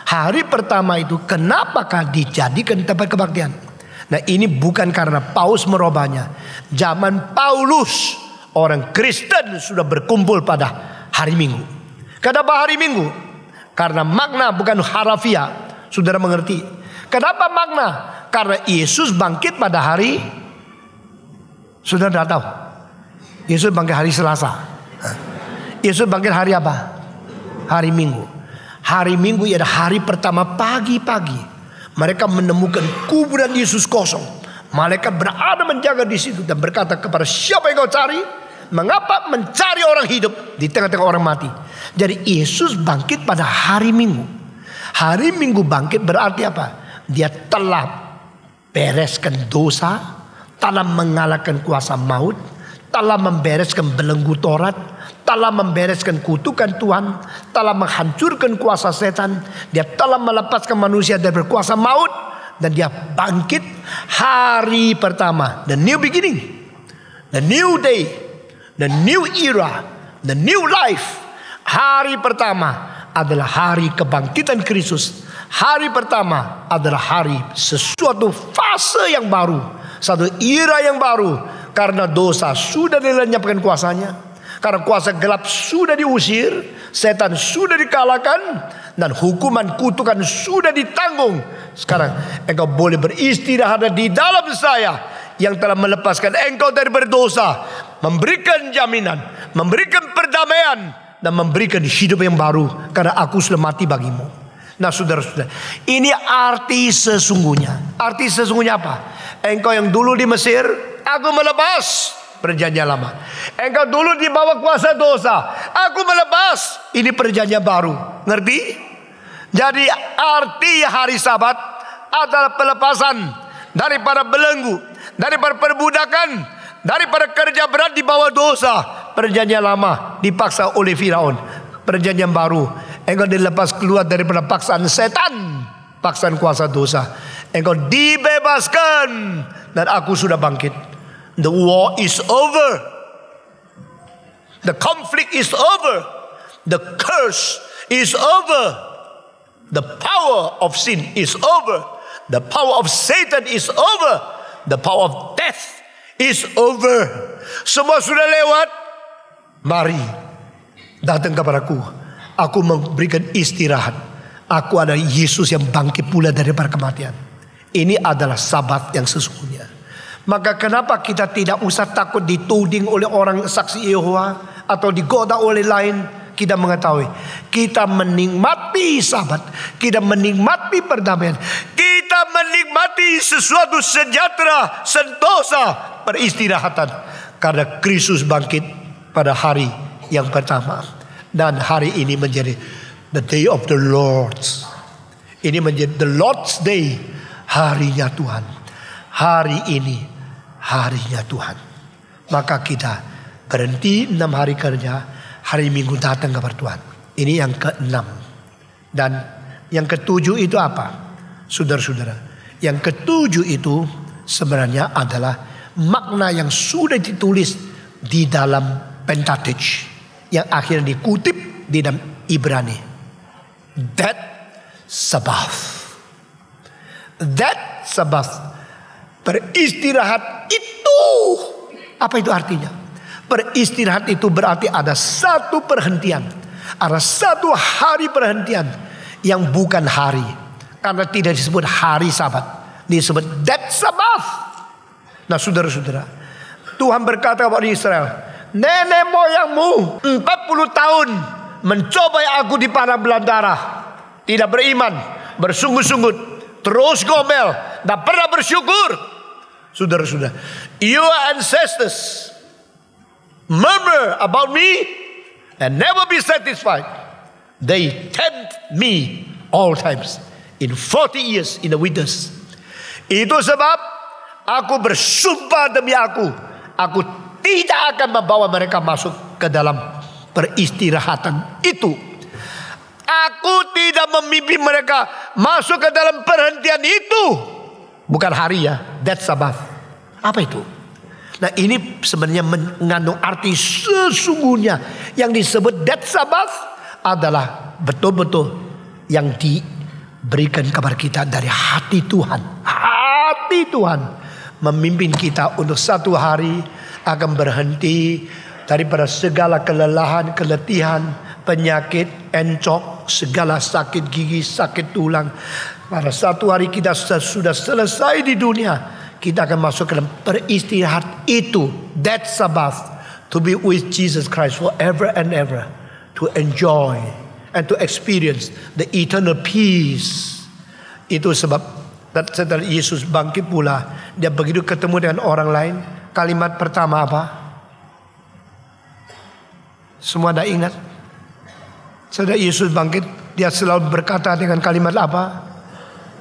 Hari pertama itu kenapakah dijadikan tempat kebaktian? Nah, ini bukan karena Paus merubahnya. Zaman Paulus orang Kristen sudah berkumpul pada hari Minggu. Kenapa hari Minggu? Karena makna bukan harafiah. Saudara mengerti? Kenapa makna? Karena Yesus bangkit pada hari, saudara tidak tahu. Yesus bangkit hari Selasa. Yesus bangkit hari apa? Hari Minggu. Hari Minggu adalah hari pertama pagi-pagi. Mereka menemukan kuburan Yesus kosong. Malaikat berada menjaga di situ dan berkata kepada siapa yang kau cari? Mengapa mencari orang hidup di tengah-tengah orang mati? Jadi Yesus bangkit pada hari Minggu. Hari Minggu bangkit berarti apa? Dia telah bereskan dosa, telah mengalahkan kuasa maut, telah membereskan belenggu Taurat, telah membereskan kutukan Tuhan, telah menghancurkan kuasa setan. Dia telah melepaskan manusia dari kuasa maut, dan dia bangkit hari pertama. The new beginning, the new day, the new era, the new life. Hari pertama adalah hari kebangkitan Kristus. Hari pertama adalah hari sesuatu fase yang baru, satu era yang baru. Karena dosa sudah dilenyapkan kuasanya, karena kuasa gelap sudah diusir, setan sudah dikalahkan, dan hukuman kutukan sudah ditanggung. Sekarang engkau boleh beristirahat di dalam saya yang telah melepaskan engkau dari berdosa, memberikan jaminan, memberikan perdamaian, dan memberikan hidup yang baru, karena aku sudah mati bagimu. Nah saudara-saudara, ini arti sesungguhnya. Arti sesungguhnya apa? Engkau yang dulu di Mesir, aku melepas perjanjian lama. Engkau dulu di bawah kuasa dosa, aku melepas. Ini perjanjian baru. Ngerti? Jadi arti hari Sabat adalah pelepasan daripada belenggu, daripada perbudakan, daripada kerja berat di bawah dosa. Perjanjian lama dipaksa oleh Firaun. Perjanjian baru, engkau dilepas keluar daripada paksaan setan, paksaan kuasa dosa. Engkau dibebaskan, dan aku sudah bangkit. The war is over. The conflict is over. The curse is over. The power of sin is over. The power of Satan is over. The power of death is over. Semua sudah lewat. Mari datang kepadaku. Aku memberikan istirahat. Aku adalah Yesus yang bangkit pula daripada kematian. Ini adalah Sabat yang sesungguhnya. Maka kenapa kita tidak usah takut dituding oleh orang saksi Yehova atau digoda oleh lain? Kita mengetahui kita menikmati Sabat, kita menikmati perdamaian, kita menikmati sesuatu sejahtera, sentosa, peristirahatan, karena Kristus bangkit pada hari yang pertama. Dan hari ini menjadi the day of the Lord. Ini menjadi the Lord's day, harinya Tuhan. Hari ini harinya Tuhan. Maka kita berhenti 6 hari kerja, hari Minggu datang kepada Tuhan. Ini yang ke-6. Dan yang ke-7 itu apa? Saudara-saudara, yang ke-7 itu sebenarnya adalah makna yang sudah ditulis di dalam Pentateuch, yang akhirnya dikutip di dalam Ibrani. That Sabbath. That Sabbath. Beristirahat itu. Apa itu artinya? Beristirahat itu berarti ada satu perhentian. Ada satu hari perhentian yang bukan hari. Karena tidak disebut hari Sabat, disebut that Sabbath. Nah saudara-saudara, Tuhan berkata kepada Israel, nenek moyangmu 40 tahun mencobai aku di padang belantara, tidak beriman, bersungut-sungut, terus ngomel, tak pernah bersyukur. Saudara-saudara, your ancestors murmur about me and never be satisfied. They tempt me all times in 40 years in the wilderness. Itu sebab aku bersumpah demi aku tidak akan membawa mereka masuk ke dalam peristirahatan itu. Aku tidak memimpin mereka masuk ke dalam perhentian itu. Bukan hari ya, that's Sabbath. Apa itu? Nah ini sebenarnya mengandung arti sesungguhnya. Yang disebut that Sabbath adalah betul-betul yang diberikan kepada kita dari hati Tuhan. Hati Tuhan memimpin kita untuk satu hari akan berhenti daripada segala kelelahan, keletihan, penyakit, encok, segala sakit gigi, sakit tulang. Pada satu hari kita sudah selesai di dunia, kita akan masuk ke dalam peristirahat itu, that Sabbath, to be with Jesus Christ forever and ever, to enjoy and to experience the eternal peace. Itu sebab setelah Yesus bangkit pula, dia begitu ketemu dengan orang lain, kalimat pertama apa? Semua dah ingat? Setelah Yesus bangkit, dia selalu berkata dengan kalimat apa?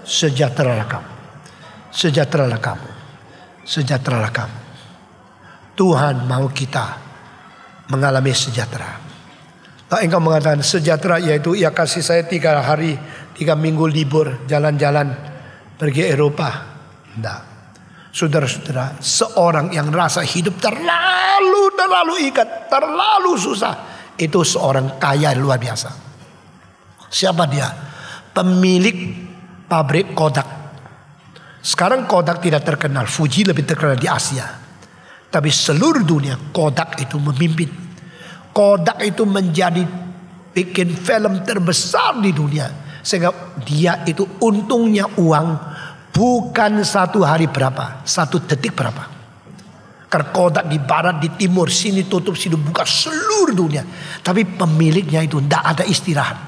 Sejahteralah kamu. Sejahteralah kamu. sejahteralah kamu. Tuhan mau kita mengalami sejahtera. Nah, engkau mengatakan sejahtera yaitu ia kasih saya 3 hari 3 minggu libur jalan-jalan pergi Eropa. Tidak. Saudara-saudara, seorang yang rasa hidup terlalu ikat, terlalu susah, itu seorang kaya luar biasa. Siapa dia? Pemilik pabrik Kodak. Sekarang Kodak tidak terkenal, Fuji lebih terkenal di Asia. Tapi seluruh dunia Kodak itu memimpin. Kodak itu menjadi bikin film terbesar di dunia. Sehingga dia itu untungnya uang bukan 1 hari berapa, 1 detik berapa. Karena Kodak di barat, di timur, sini tutup, sini buka, seluruh dunia. Tapi pemiliknya itu tidak ada istirahat.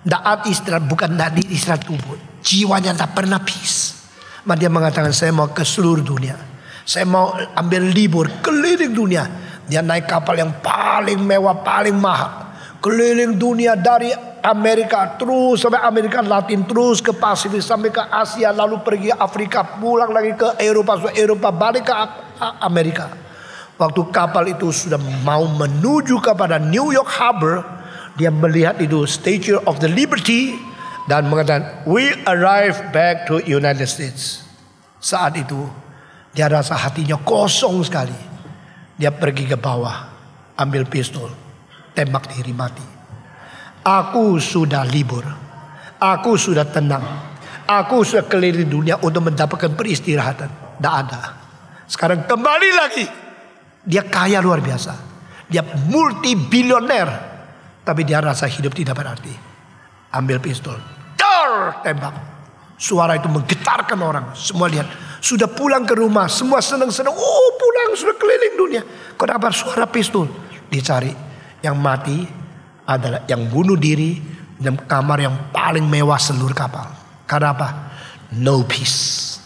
Tidak ada istirahat, bukan tidak ada istirahat tubuh. Jiwanya tidak pernah peace. Maka dia mengatakan saya mau ke seluruh dunia. Saya mau ambil libur keliling dunia. Dia naik kapal yang paling mewah, paling mahal. Keliling dunia dari Amerika terus sampai Amerika Latin, terus ke Pasifik, sampai ke Asia, lalu pergi Afrika, pulang lagi ke Eropa, balik ke Amerika. Waktu kapal itu sudah mau menuju kepada New York Harbor, dia melihat itu Statue of the Liberty dan mengatakan, "We arrive back to United States." Saat itu dia rasa hatinya kosong sekali. Dia pergi ke bawah, ambil pistol, tembak diri mati. Aku sudah libur, aku sudah tenang, aku sudah keliling dunia untuk mendapatkan peristirahatan. Tidak ada. Sekarang kembali lagi. Dia kaya luar biasa. Dia multi-bilioner. Tapi dia rasa hidup tidak berarti. Ambil pistol, dar, tembak. Suara itu menggetarkan orang. Semua lihat. Sudah pulang ke rumah, semua senang-senang. Oh, pulang, sudah keliling dunia. Kenapa suara pistol? Dicari. Yang mati adalah yang bunuh diri dalam kamar yang paling mewah seluruh kapal. Karena apa? No peace.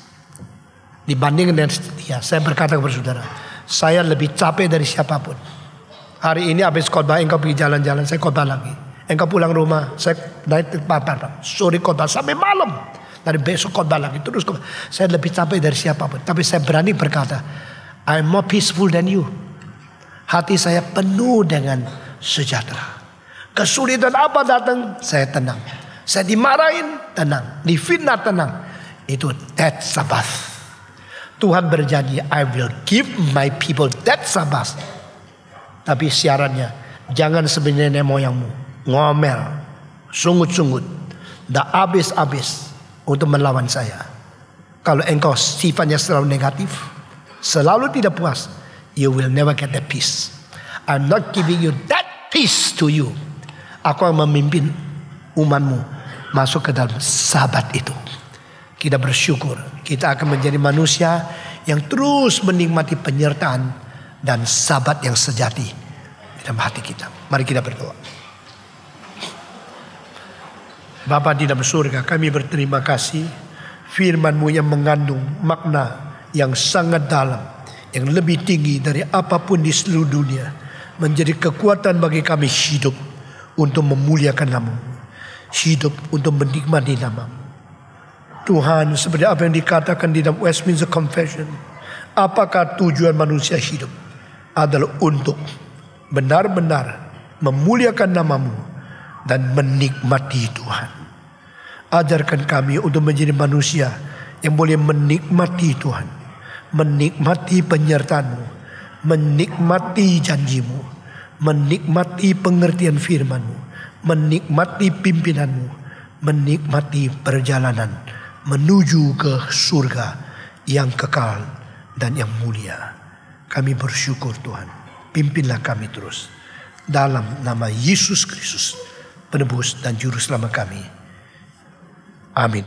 Dibandingkan dengan dia, saya berkata kepada saudara, saya lebih capek dari siapapun. Hari ini habis khotbah, engkau pergi jalan-jalan, saya khotbah lagi. Engkau pulang rumah, saya naik tempat, sore khotbah sampai malam. Dari besok khotbah lagi, terus khotbah. Saya lebih capek dari siapapun. Tapi saya berani berkata, I'm more peaceful than you. Hati saya penuh dengan sejahtera. Kesulitan apa datang, saya tenang. Saya dimarahin, tenang. Difitnah, tenang. Itu that Sabbath. Tuhan berjanji, I will give my people that Sabbath. Tapi syaratnya, jangan seperti nenek moyangmu. Ngomel, sungut-sungut, dah habis-habis untuk melawan saya. Kalau engkau sifatnya selalu negatif, selalu tidak puas, you will never get that peace. I'm not giving you that peace to you. Aku akan memimpin umatmu masuk ke dalam Sabat itu. Kita bersyukur, kita akan menjadi manusia yang terus menikmati penyertaan dan Sabat yang sejati di dalam hati kita. Mari kita berdoa. Bapa di dalam surga, kami berterima kasih firman-Mu yang mengandung makna yang sangat dalam, yang lebih tinggi dari apapun di seluruh dunia, menjadi kekuatan bagi kami hidup untuk memuliakan nama-Mu, hidup untuk menikmati nama-Mu. Tuhan, seperti apa yang dikatakan di dalam Westminster Confession, apakah tujuan manusia hidup adalah untuk benar-benar memuliakan nama-Mu dan menikmati Tuhan. Ajarkan kami untuk menjadi manusia yang boleh menikmati Tuhan, menikmati penyertaan-Mu, menikmati janji-Mu, menikmati pengertian firman-Mu, menikmati pimpinan-Mu, menikmati perjalanan menuju ke surga yang kekal dan yang mulia. Kami bersyukur Tuhan, pimpinlah kami terus dalam nama Yesus Kristus, penebus dan juru selamat kami. Amin.